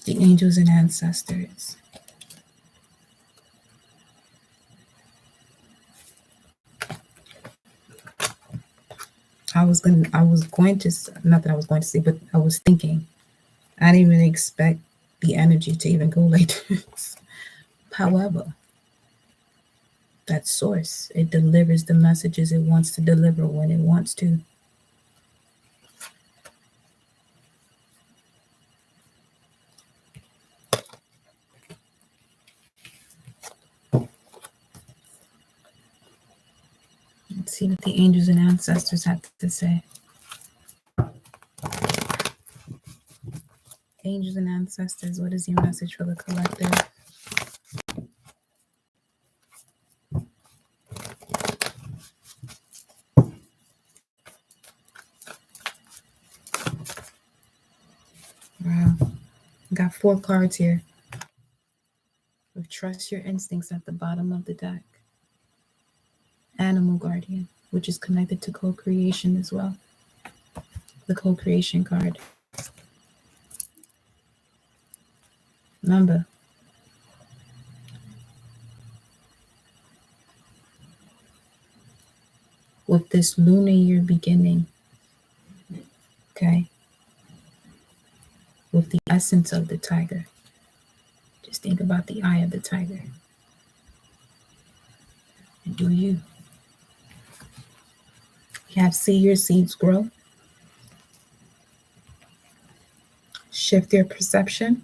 the angels and ancestors. I was going to say, but I was thinking, I didn't even expect the energy to even go like this. However, that source, it delivers the messages it wants to deliver when it wants to. Let's see what the angels and ancestors have to say. Angels and ancestors, what is your message for the collective? Wow. Got 4 cards here. With trust your instincts at the bottom of the deck. Animal guardian, which is connected to co-creation as well. The co-creation card. Remember, with this lunar year beginning, okay, with the essence of the tiger, just think about the eye of the tiger. And do you? You have see your seeds grow. Shift your perception.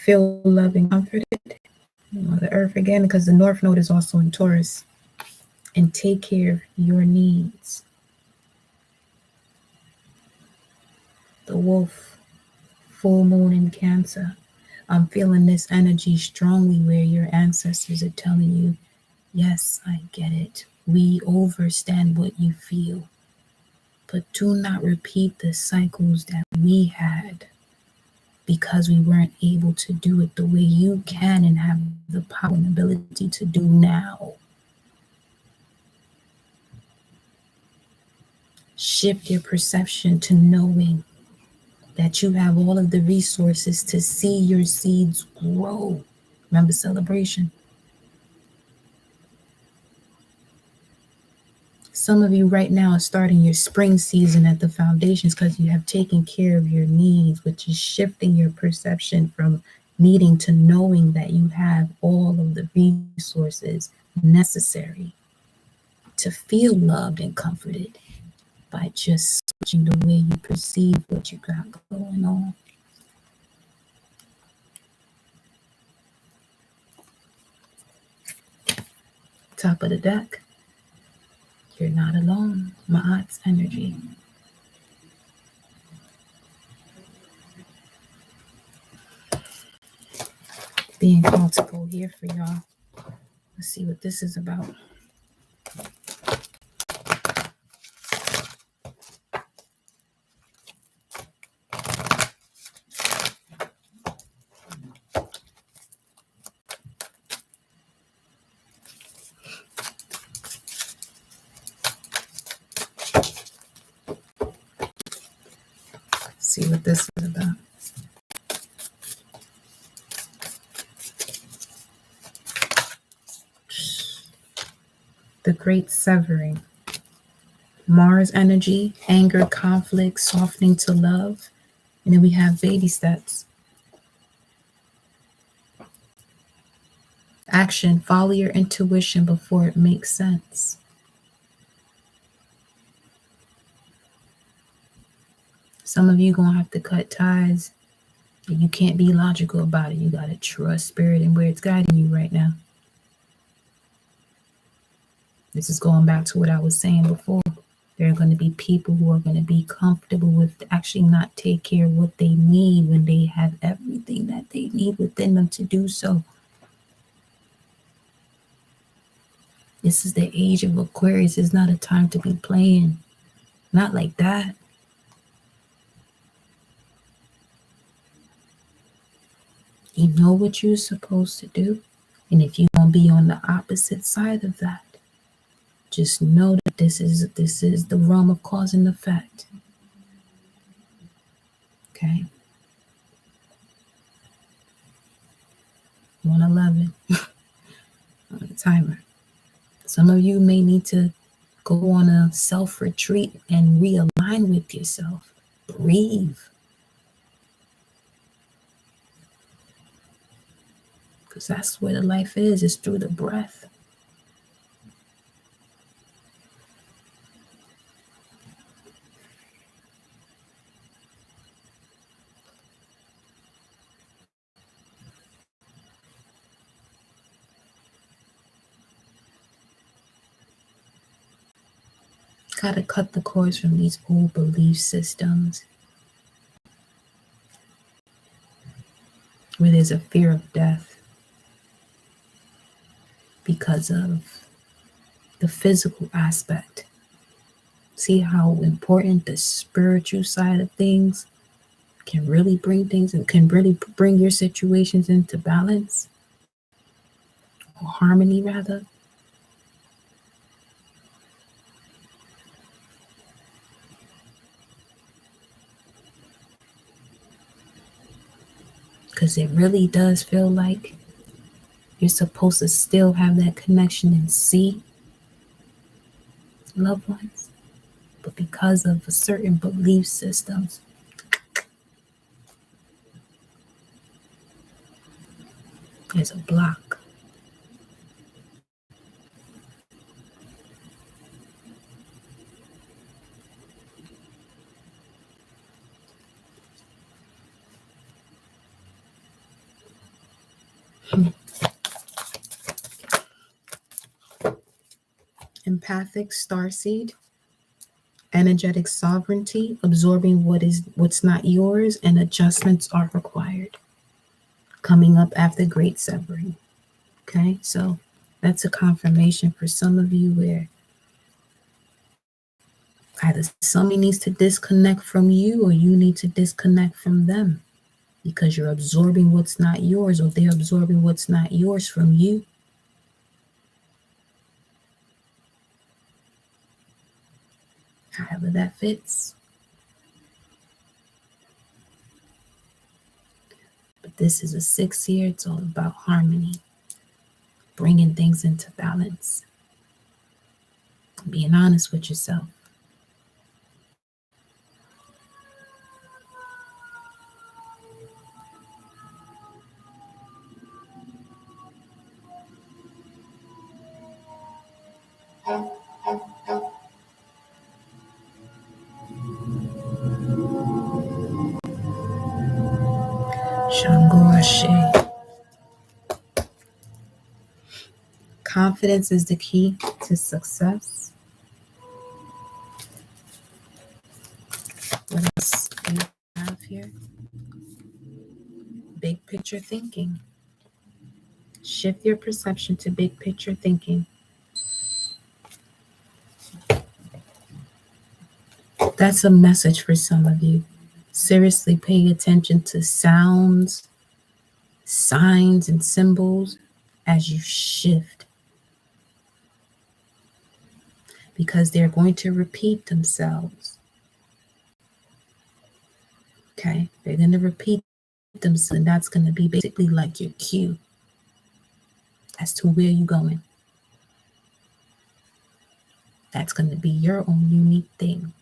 Feel loved and comforted. The earth again, because the North Node is also in Taurus. And take care of your needs. The wolf, full moon in Cancer. I'm feeling this energy strongly where your ancestors are telling you, yes, I get it. We understand what you feel. But do not repeat the cycles that we had because we weren't able to do it the way you can and have the power and ability to do now. Shift your perception to knowing that you have all of the resources to see your seeds grow. Remember celebration. Some of you right now are starting your spring season at the foundations because you have taken care of your needs, which is shifting your perception from needing to knowing that you have all of the resources necessary to feel loved and comforted by just switching the way you perceive what you got going on. Top of the deck. You're not alone. Ma'at's energy. Being called to go here for y'all. Let's see what this is about. See what this is about. The great severing. Mars energy, anger, conflict, softening to love. And then we have baby steps. Action, follow your intuition before it makes sense. Some of you gonna have to cut ties. You can't be logical about it. You gotta trust spirit and where it's guiding you right now. This is going back to what I was saying before. There are going to be people who are going to be comfortable with actually not take care of what they need when they have everything that they need within them to do so. This is the age of Aquarius. It's not a time to be playing. Not like that. You know what you're supposed to do. And if you're going to be on the opposite side of that, just know that this is the realm of cause and effect. Okay? 111 on the timer. Some of you may need to go on a self-retreat and realign with yourself. Breathe. Because that's where the life is through the breath. Got to cut the cords from these old belief systems where there's a fear of death because of the physical aspect. See how important the spiritual side of things can really bring things and can really bring your situations into balance or harmony, rather. Because it really does feel like you're supposed to still have that connection and see loved ones. But because of a certain belief systems, there's a block. Empathic starseed, energetic sovereignty, absorbing what's not yours, and adjustments are required. Coming up after great severing. Okay, so that's a confirmation for some of you where either somebody needs to disconnect from you or you need to disconnect from them because you're absorbing what's not yours or they're absorbing what's not yours from you. However that fits. But this is a 6 year. It's all about harmony, bringing things into balance, being honest with yourself. Shango Ashe. Confidence is the key to success. What else do you have here? Big picture thinking. Shift your perception to big picture thinking. That's a message for some of you. Seriously paying attention to sounds, signs, and symbols as you shift. Because they're going to repeat themselves. Okay? They're going to repeat themselves, and that's going to be basically like your cue as to where you're going. That's going to be your own unique thing.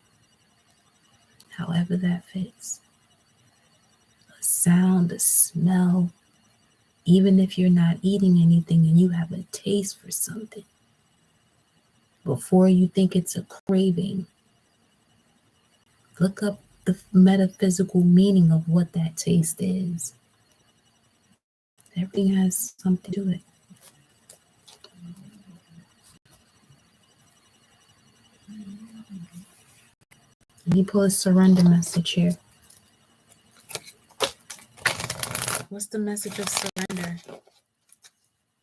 However that fits. A sound, a smell, Even if you're not eating anything and you have a taste for something, before you think it's a craving, look up the metaphysical meaning of what that taste is. Everything has something to it. Let me pull a surrender message here. What's the message of surrender?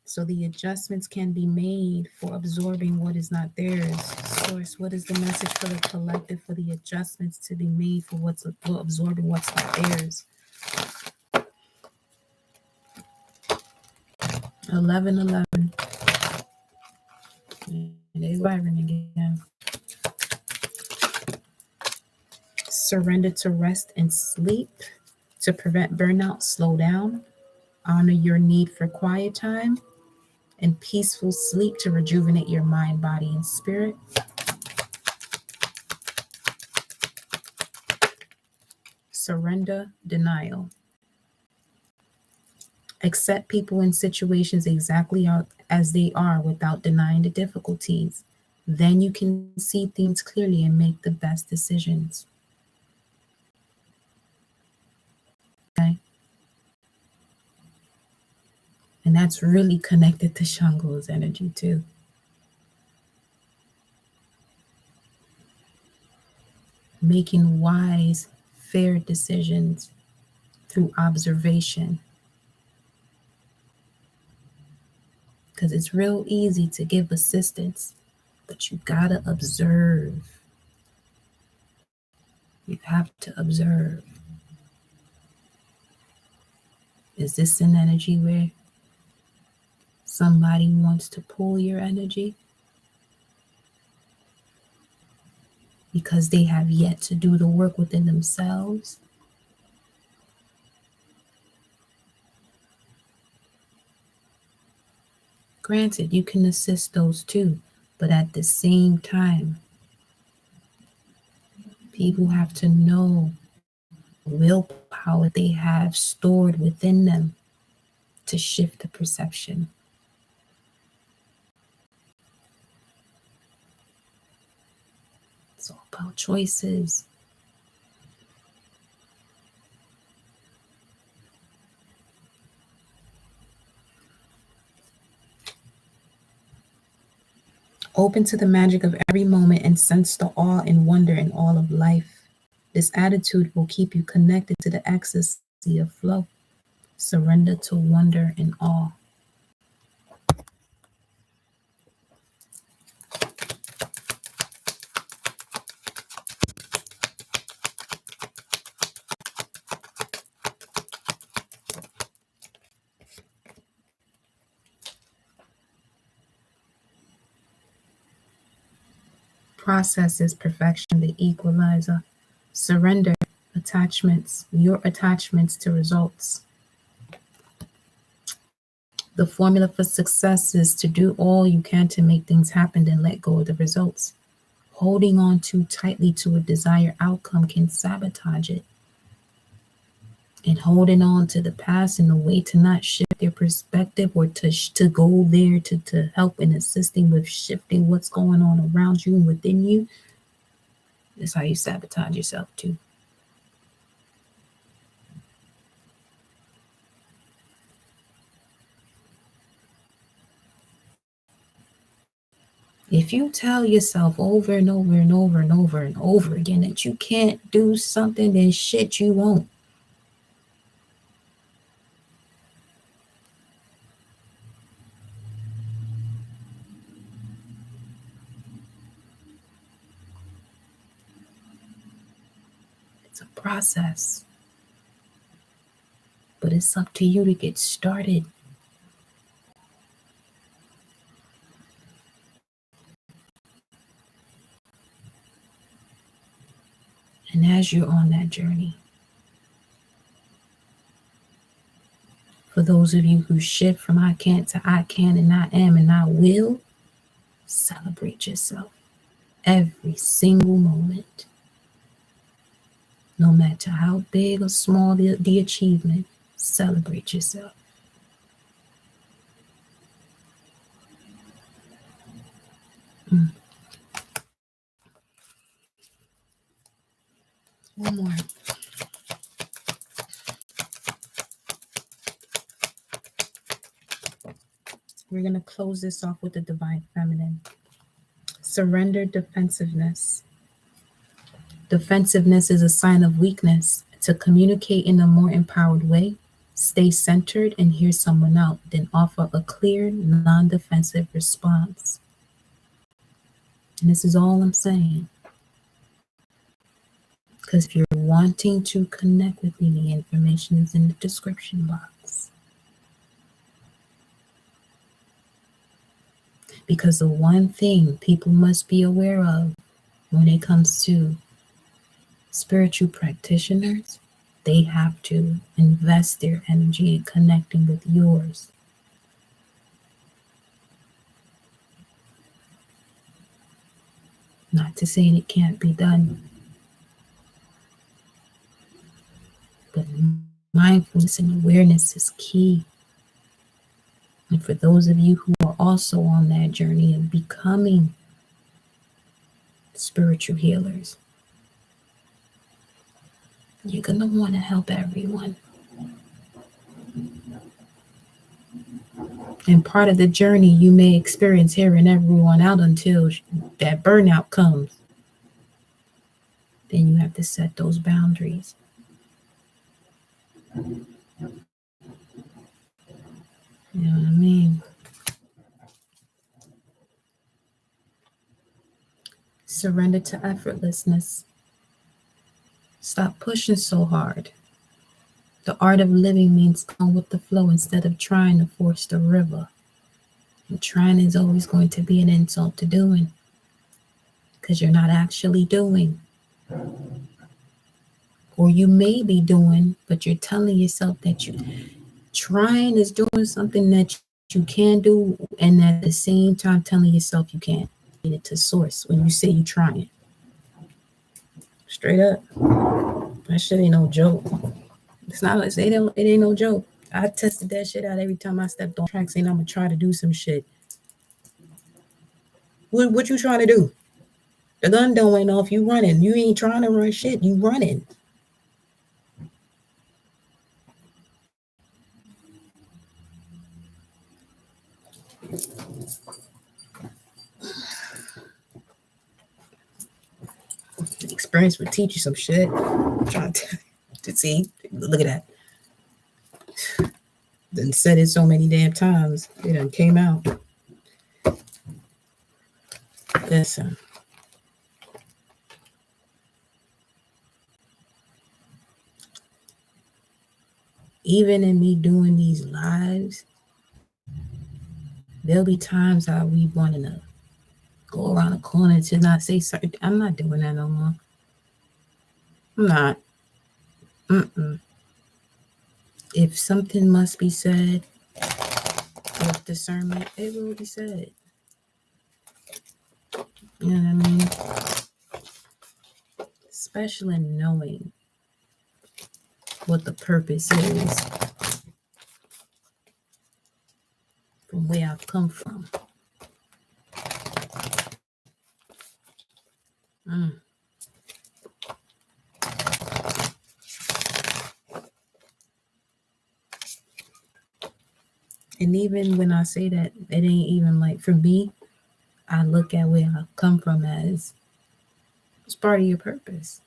So the adjustments can be made for absorbing what is not theirs. Source, what is the message for the collective for the adjustments to be made for absorbing what's not theirs? 11:11. They wiring again. Surrender to rest and sleep to prevent burnout. Slow down. Honor your need for quiet time and peaceful sleep to rejuvenate your mind, body, and spirit. Surrender, denial. Accept people and situations exactly as they are without denying the difficulties. Then you can see things clearly and make the best decisions. Okay? And that's really connected to Shango's energy too. Making wise, fair decisions through observation. Because it's real easy to give assistance, but you gotta observe. You have to observe. Is this an energy where somebody wants to pull your energy because they have yet to do the work within themselves? Granted, you can assist those too, but at the same time, people have to know willpower they have stored within them to shift the perception. It's all about choices. Open to the magic of every moment and sense the awe and wonder in all of life. This attitude will keep you connected to the ecstasy of flow. Surrender to wonder and awe. Process is perfection, the equalizer. Surrender attachments, your attachments to results. The formula for success is to do all you can to make things happen and let go of the results. Holding on too tightly to a desired outcome can sabotage it. And holding on to the past in a way to not shift your perspective or to go there to help in assisting with shifting what's going on around you and within you, is how you sabotage yourself too. If you tell yourself over and over and over and over and over again that you can't do something, then shit, you won't. It's a process. But it's up to you to get started. And as you're on that journey, for those of you who shift from I can't to I can and I am and I will, celebrate yourself every single moment. No matter how big or small the achievement, celebrate yourself. One more. We're going to close this off with the divine feminine. Surrender defensiveness. Defensiveness is a sign of weakness. To communicate in a more empowered way, stay centered and hear someone out, then offer a clear, non-defensive response. And this is all I'm saying. Because if you're wanting to connect with me, the information is in the description box. Because the one thing people must be aware of when it comes to spiritual practitioners, they have to invest their energy in connecting with yours. Not to say it can't be done, but mindfulness and awareness is key. And for those of you who are also on that journey of becoming spiritual healers, you're going to want to help everyone. And part of the journey you may experience hearing everyone out until that burnout comes. Then you have to set those boundaries. You know what I mean? Surrender to effortlessness. Stop pushing so hard. The art of living means going with the flow instead of trying to force the river. And trying is always going to be an insult to doing, because you're not actually doing. Or you may be doing, but you're telling yourself that you're trying is doing something that you can do, and at the same time telling yourself you can't. Get it to source when you say you're trying. Straight up. That shit ain't no joke. It's not like it ain't no joke. I tested that shit out every time I stepped on track saying I'm gonna try to do some shit. What you trying to do? The gun don't went off, you running. You ain't trying to run shit, you running. Experience would teach you some shit. I'm trying to see. Look at that. Then said it so many damn times. It done came out. Listen. Even in me doing these lives, there'll be times I we wanting to go around the corner to not say certain. I'm not doing that no more. I'm not. If something must be said with discernment, it will be said. You know what I mean? Especially knowing what the purpose is from where I've come from. And even when I say that, it ain't even like, for me, I look at where I've come from as it's part of your purpose.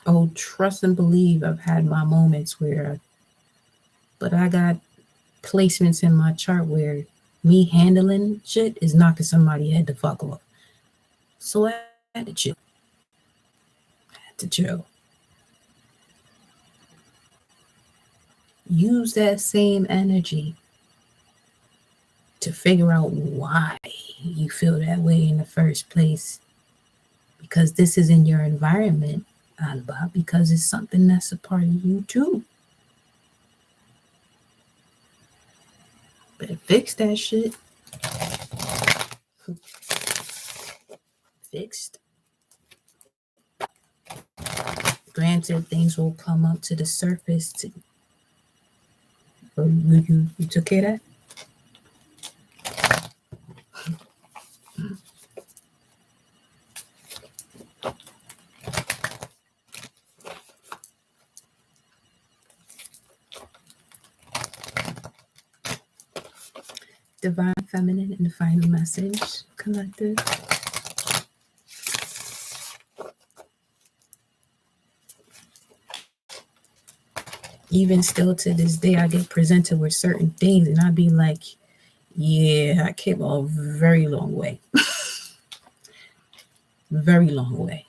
Oh, trust and believe I've had my moments where, but I got placements in my chart where me handling shit is knocking somebody head the fuck off. So I had to chill. Use that same energy to figure out why you feel that way in the first place. Because this is in your environment, Anba, because it's something that's a part of you too. Better fix that shit. Fixed. Granted, things will come up to the surface. You took care of that? Divine Feminine and the final message, collective. Even still to this day, I get presented with certain things and I'd be like, yeah, I came a very long way. Very long way.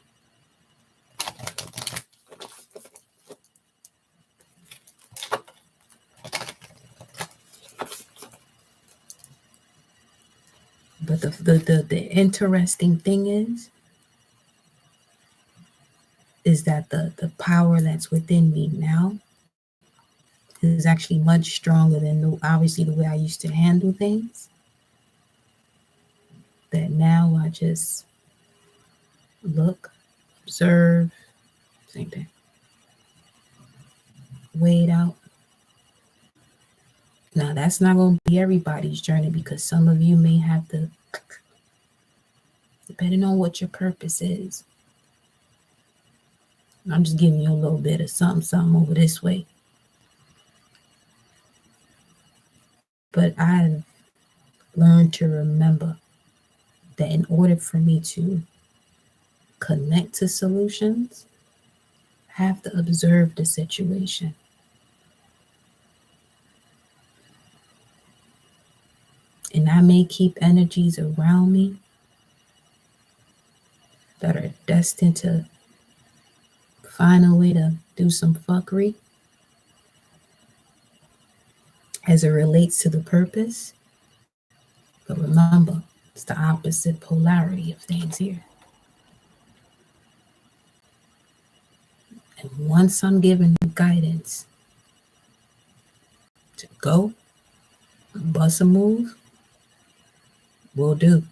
But the interesting thing is that the power that's within me now is actually much stronger than obviously the way I used to handle things. That now I just look, observe, same thing. Wait out. Now that's not going to be everybody's journey because some of you may have to, depending on what your purpose is. I'm just giving you a little bit of something over this way. But I've learned to remember that in order for me to connect to solutions, I have to observe the situation. And I may keep energies around me that are destined to find a way to do some fuckery as it relates to the purpose. But remember, it's the opposite polarity of things here. And once I'm given the guidance to go, bust a move, will do.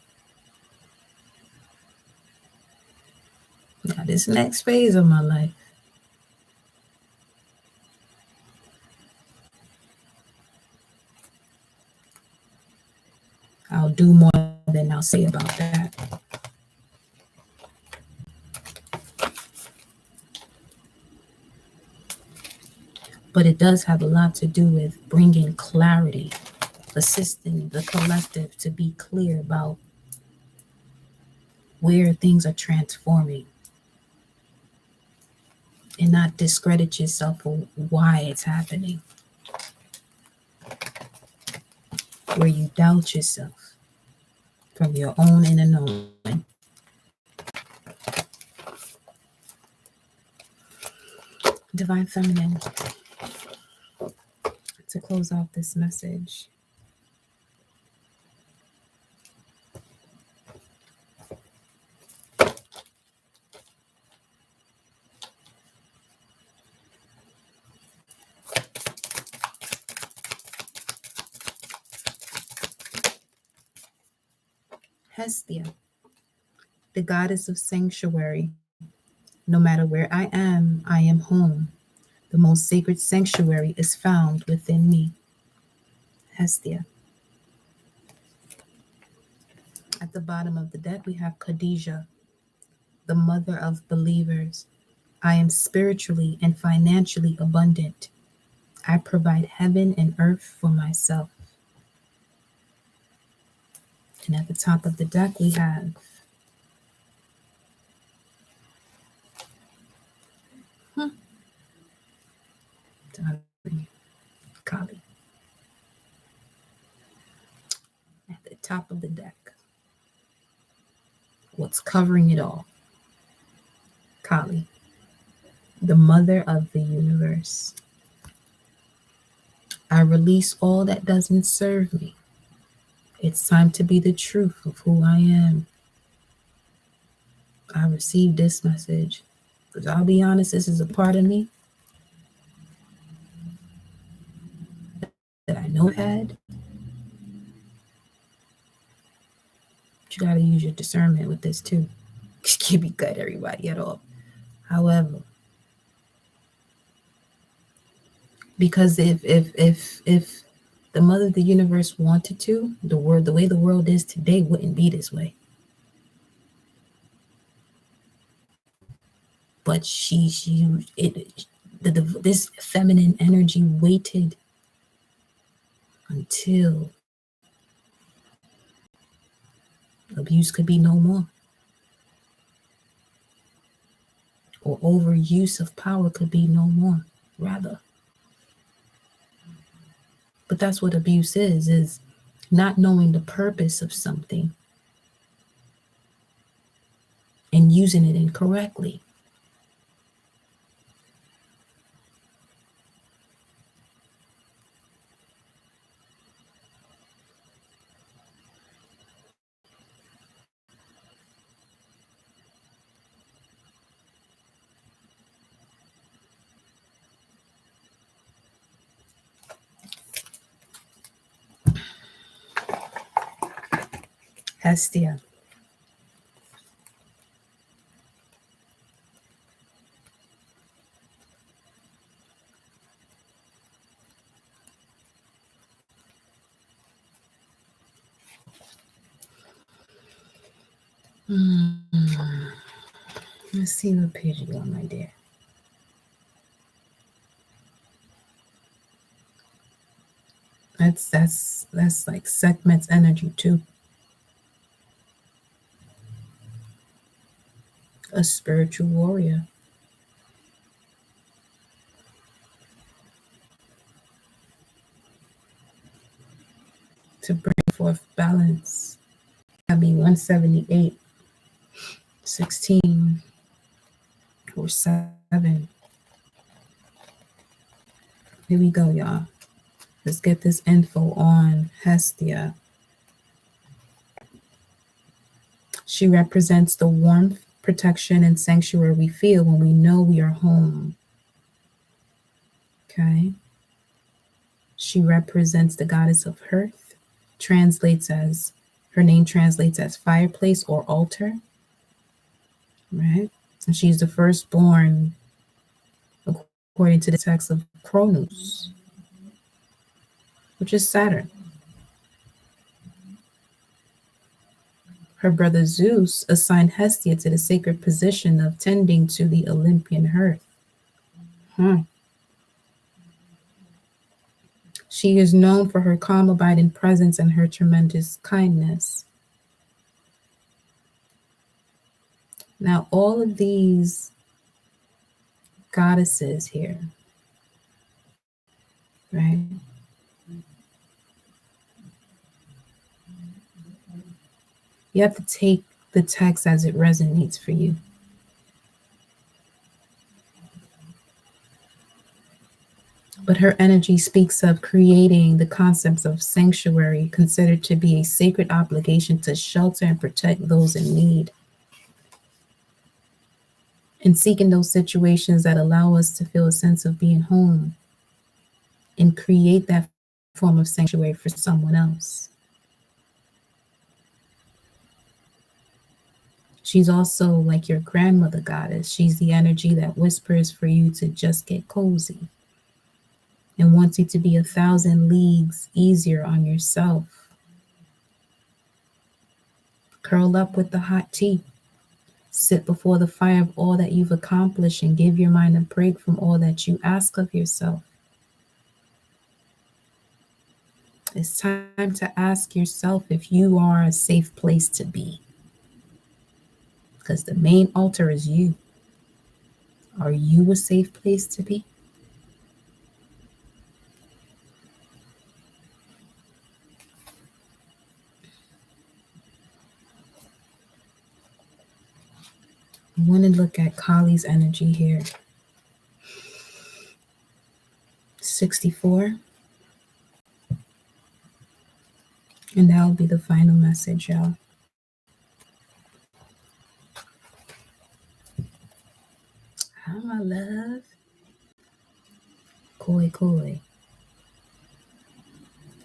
Now, this next phase of my life, I'll do more than I'll say about that. But it does have a lot to do with bringing clarity, assisting the collective to be clear about where things are transforming and not discredit yourself for why it's happening. Where you doubt yourself from your own inner knowing. Divine Feminine, to close off this message. Hestia, the goddess of sanctuary. No matter where I am home. The most sacred sanctuary is found within me. Hestia. At the bottom of the deck, we have Khadijah, the mother of believers. I am spiritually and financially abundant. I provide heaven and earth for myself. And at the top of the deck, we have Kali. At the top of the deck, what's covering it all? Kali, the mother of the universe. I release all that doesn't serve me. It's time to be the truth of who I am. I received this message because I'll be honest, this is a part of me that I know I had. But you got to use your discernment with this too. You can't be cut everybody at all. However, because if the mother of the universe wanted to, the way the world is today wouldn't be this way. But this feminine energy waited until Abuse could be no more. Or overuse of power could be no more, rather. But that's what abuse is not knowing the purpose of something and using it incorrectly. Hestia. Let's see what page you on, my dear. That's like Sekhmet's energy too. A spiritual warrior. To bring forth balance. That'd be 178, 16, or 7. Here we go, y'all. Let's get this info on Hestia. She represents the warmth, protection, and sanctuary we feel when we know we are home. Okay. She represents the goddess of hearth. Her name translates as fireplace or altar. Right? And she's the firstborn, according to the text, of Cronus, which is Saturn. Her brother Zeus assigned Hestia to the sacred position of tending to the Olympian hearth. She is known for her calm, abiding presence and her tremendous kindness. Now, all of these goddesses here, right? You have to take the text as it resonates for you. But her energy speaks of creating the concepts of sanctuary, considered to be a sacred obligation to shelter and protect those in need. And seeking those situations that allow us to feel a sense of being home and create that form of sanctuary for someone else. She's also like your grandmother goddess. She's the energy that whispers for you to just get cozy and wants you to be 1,000 leagues easier on yourself. Curl up with the hot tea. Sit before the fire of all that you've accomplished and give your mind a break from all that you ask of yourself. It's time to ask yourself if you are a safe place to be. Because the main altar is you. Are you a safe place to be? I want to look at Kali's energy here. 64. And that will be the final message, y'all. Hi, my love. Koi.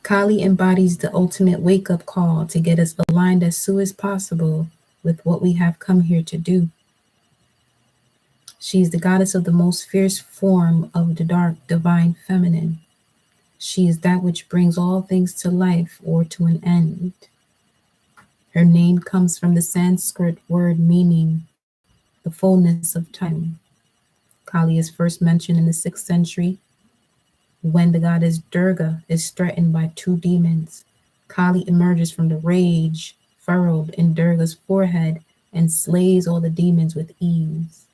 Kali embodies the ultimate wake-up call to get us aligned as soon as possible with what we have come here to do. She is the goddess of the most fierce form of the dark divine feminine. She is that which brings all things to life or to an end. Her name comes from the Sanskrit word meaning the fullness of time. Kali is first mentioned in the 6th century when the goddess Durga is threatened by 2 demons. Kali emerges from the rage furrowed in Durga's forehead and slays all the demons with ease.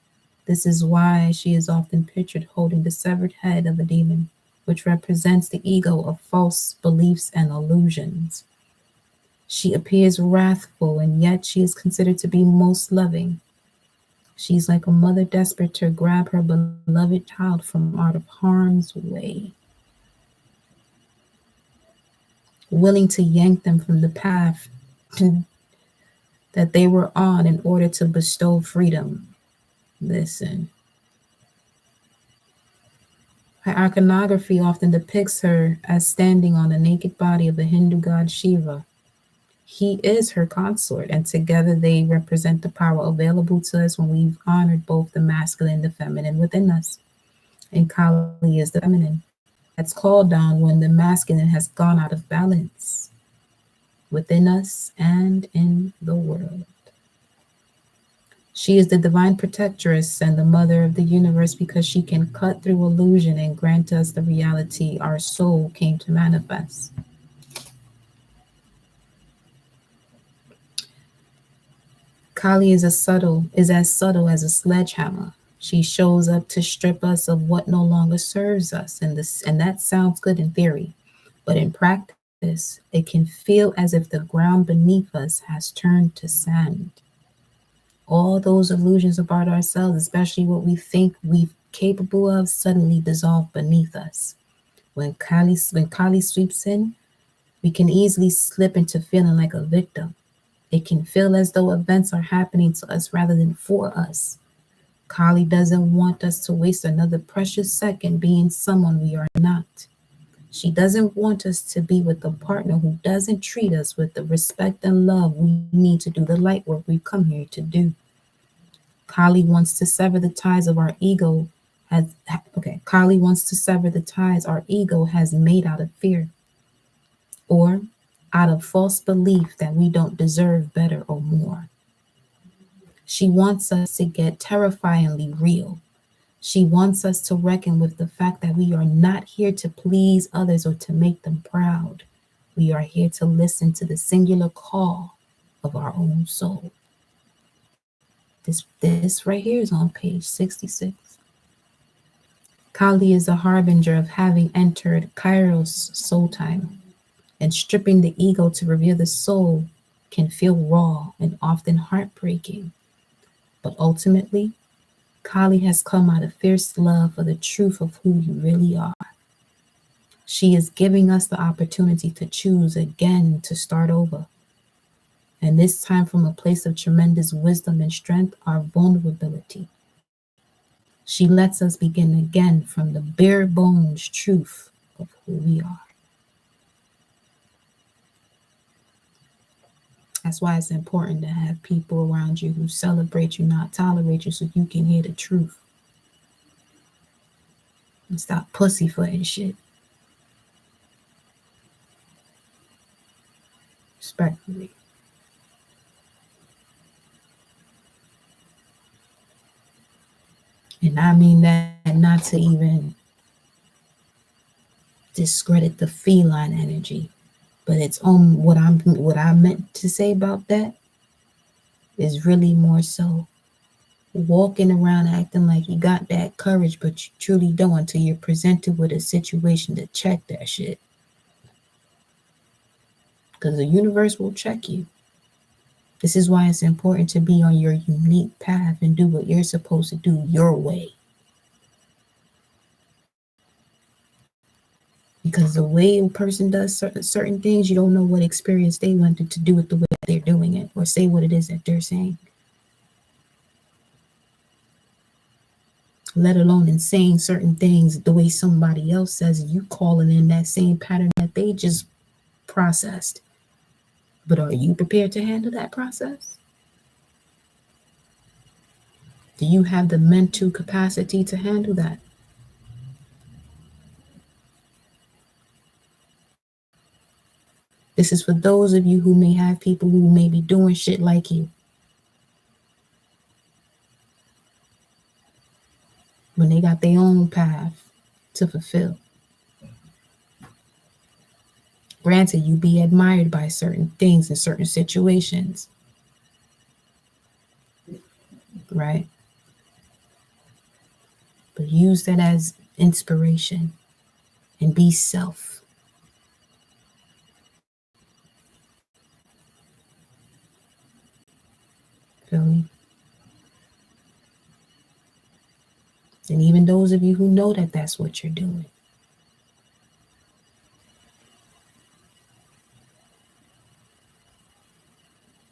This is why she is often pictured holding the severed head of a demon, which represents the ego of false beliefs and illusions. She appears wrathful, and yet she is considered to be most loving. She's like a mother desperate to grab her beloved child from out of harm's way, willing to yank them from the path that they were on in order to bestow freedom. Listen, her iconography often depicts her as standing on the naked body of the Hindu god Shiva. He is her consort, and together they represent the power available to us when we've honored both the masculine and the feminine within us. And Kali is the feminine that's called down when the masculine has gone out of balance within us and in the world. She is the divine protectress and the mother of the universe because she can cut through illusion and grant us the reality our soul came to manifest. Kali is as subtle as a sledgehammer. She shows up to strip us of what no longer serves us, and that sounds good in theory, but in practice, it can feel as if the ground beneath us has turned to sand. All those illusions about ourselves, especially what we think we're capable of, suddenly dissolve beneath us. When Kali sweeps in, we can easily slip into feeling like a victim. It can feel as though events are happening to us rather than for us. Kali doesn't want us to waste another precious second being someone we are not. She doesn't want us to be with a partner who doesn't treat us with the respect and love we need to do the light work we've come here to do. Kali wants to sever the ties of our ego Kali wants to sever the ties our ego has made out of fear or out of false belief that we don't deserve better or more. She wants us to get terrifyingly real. She wants us to reckon with the fact that we are not here to please others or to make them proud. We are here to listen to the singular call of our own soul. This right here is on page 66. Kali is the harbinger of having entered Kairos soul time, and stripping the ego to reveal the soul can feel raw and often heartbreaking. But ultimately, Kali has come out of fierce love for the truth of who you really are. She is giving us the opportunity to choose again, to start over. And this time from a place of tremendous wisdom and strength, our vulnerability. She lets us begin again from the bare bones truth of who we are. That's why it's important to have people around you who celebrate you, not tolerate you, so you can hear the truth. And stop pussyfooting shit. Respectfully. And I mean that not to even discredit the feline energy, but it's on what I meant to say about that is really more so walking around acting like you got that courage, but you truly don't until you're presented with a situation to check that shit. Because the universe will check you. This is why it's important to be on your unique path and do what you're supposed to do your way. Because the way a person does certain things, you don't know what experience they went through to do it the way they're doing it or say what it is that they're saying. Let alone in saying certain things the way somebody else says, you calling in that same pattern that they just processed. But are you prepared to handle that process? Do you have the mental capacity to handle that? This is for those of you who may have people who may be doing shit like you. When they got their own path to fulfill. Granted, you be admired by certain things in certain situations, right? But use that as inspiration and be self. Feel me? And even those of you who know that that's what you're doing,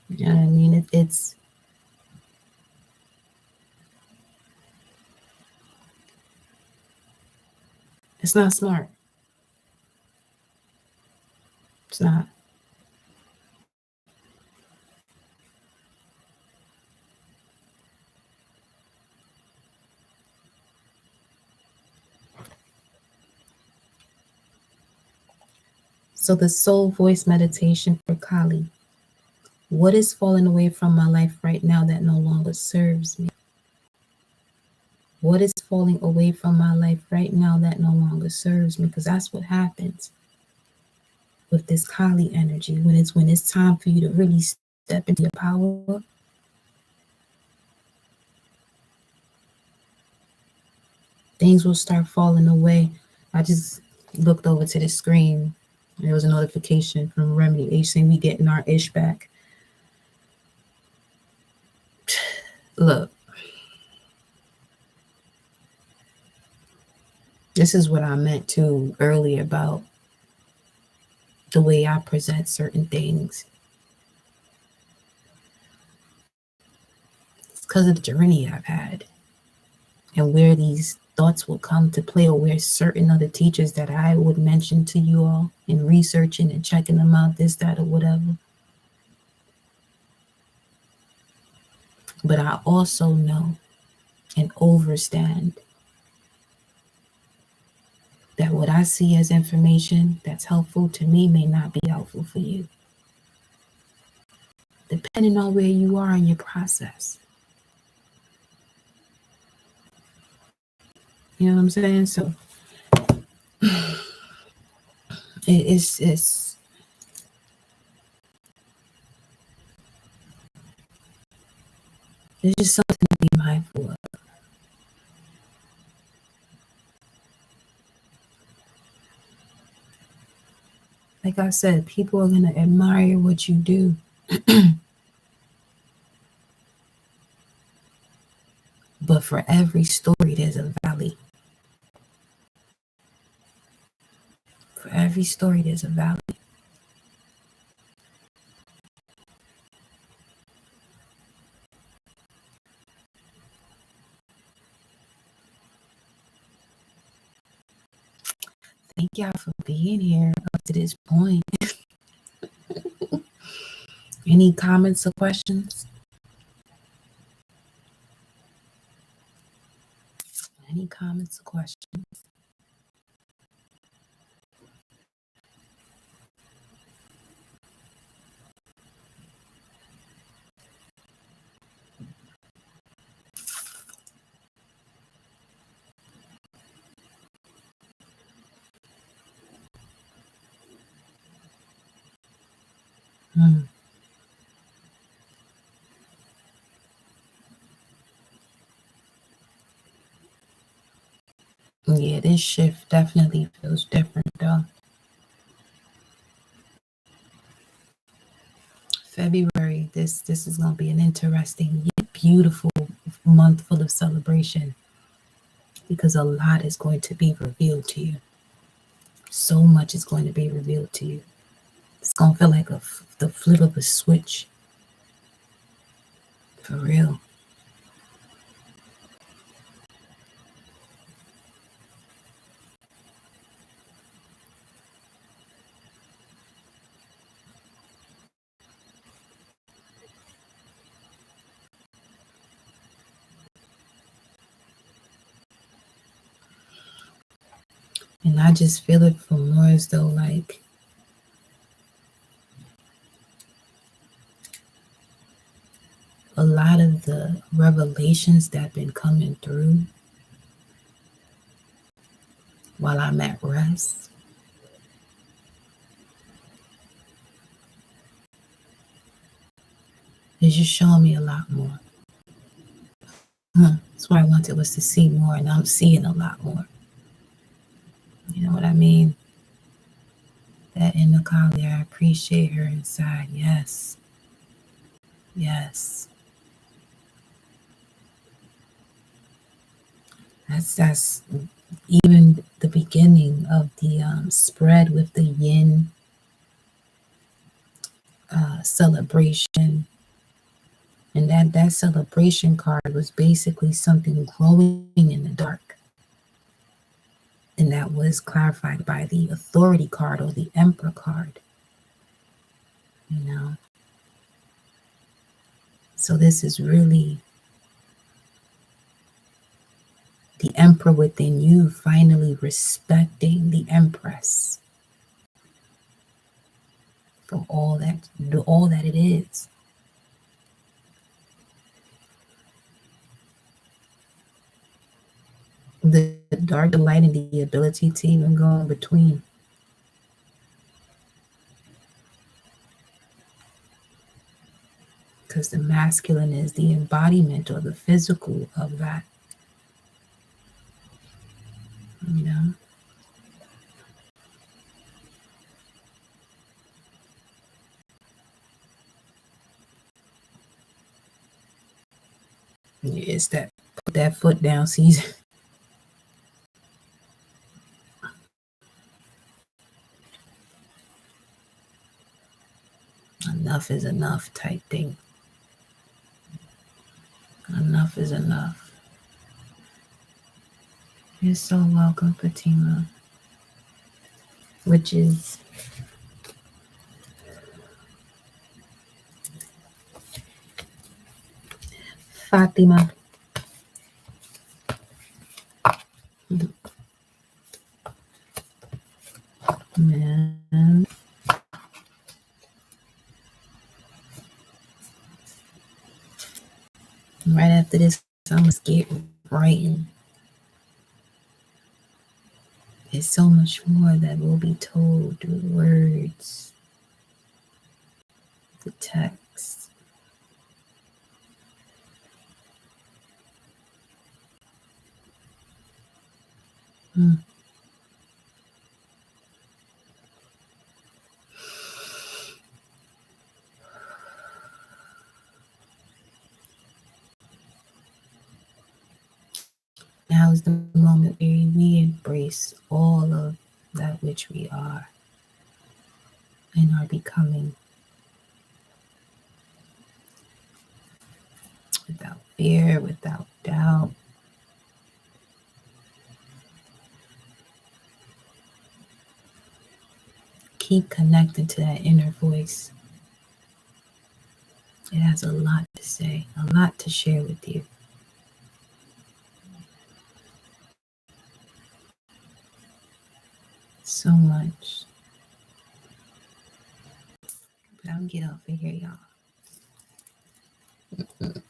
you know what I mean? It's not smart. It's not. So the soul voice meditation for Kali. What is falling away from my life right now that no longer serves me? What is falling away from my life right now that no longer serves me? Because that's what happens with this Kali energy. When it's time for you to really step into your power, things will start falling away. I just looked over to the screen. There was a notification from Remedy H saying we getting our ish back. Look, this is what I meant to earlier about the way I present certain things. It's because of the journey I've had and where these thoughts will come to play, or where certain other teachers that I would mention to you all in researching and checking them out, this, that, or whatever. But I also know and understand that what I see as information that's helpful to me may not be helpful for you, depending on where you are in your process. You know what I'm saying? So it's just something to be mindful of. Like I said, people are going to admire what you do. But for every story, there's a valley. For every story, there's a valley. Thank y'all for being here up to this point. Any comments or questions? Any comments or questions? Yeah, this shift definitely feels different though. February, this is gonna be an interesting yet beautiful month full of celebration, because a lot is going to be revealed to you. So much is going to be revealed to you. It's gonna feel like the flip of a switch. For real. And I just feel it for more as though like a lot of the revelations that have been coming through while I'm at rest It's just showing me a lot more. That's what I wanted, was to see more, and I'm seeing a lot more. You know what I mean? That inner Kali, I appreciate her inside. Yes. Yes. That's even the beginning of the spread with the yin celebration. And that celebration card was basically something glowing in the dark. And that was clarified by the authority card, or the emperor card. You know? So this is really the emperor within you finally respecting the empress for all that it is. The dark, the light, and the ability to even go in between. Because the masculine is the embodiment, or the physical of that. You know? It's that put that foot down season. Enough is enough type thing. Enough is enough. You're so welcome, Fatima. Which is Fatima. Man. Right after this, I'm gonna get writing. There's so much more that will be told through words, the text. Now is the moment where we embrace all of that which we are and are becoming, without fear, without doubt. Keep connecting to that inner voice. It has a lot to say, a lot to share with you. So much. But I'm gonna get off of here, y'all.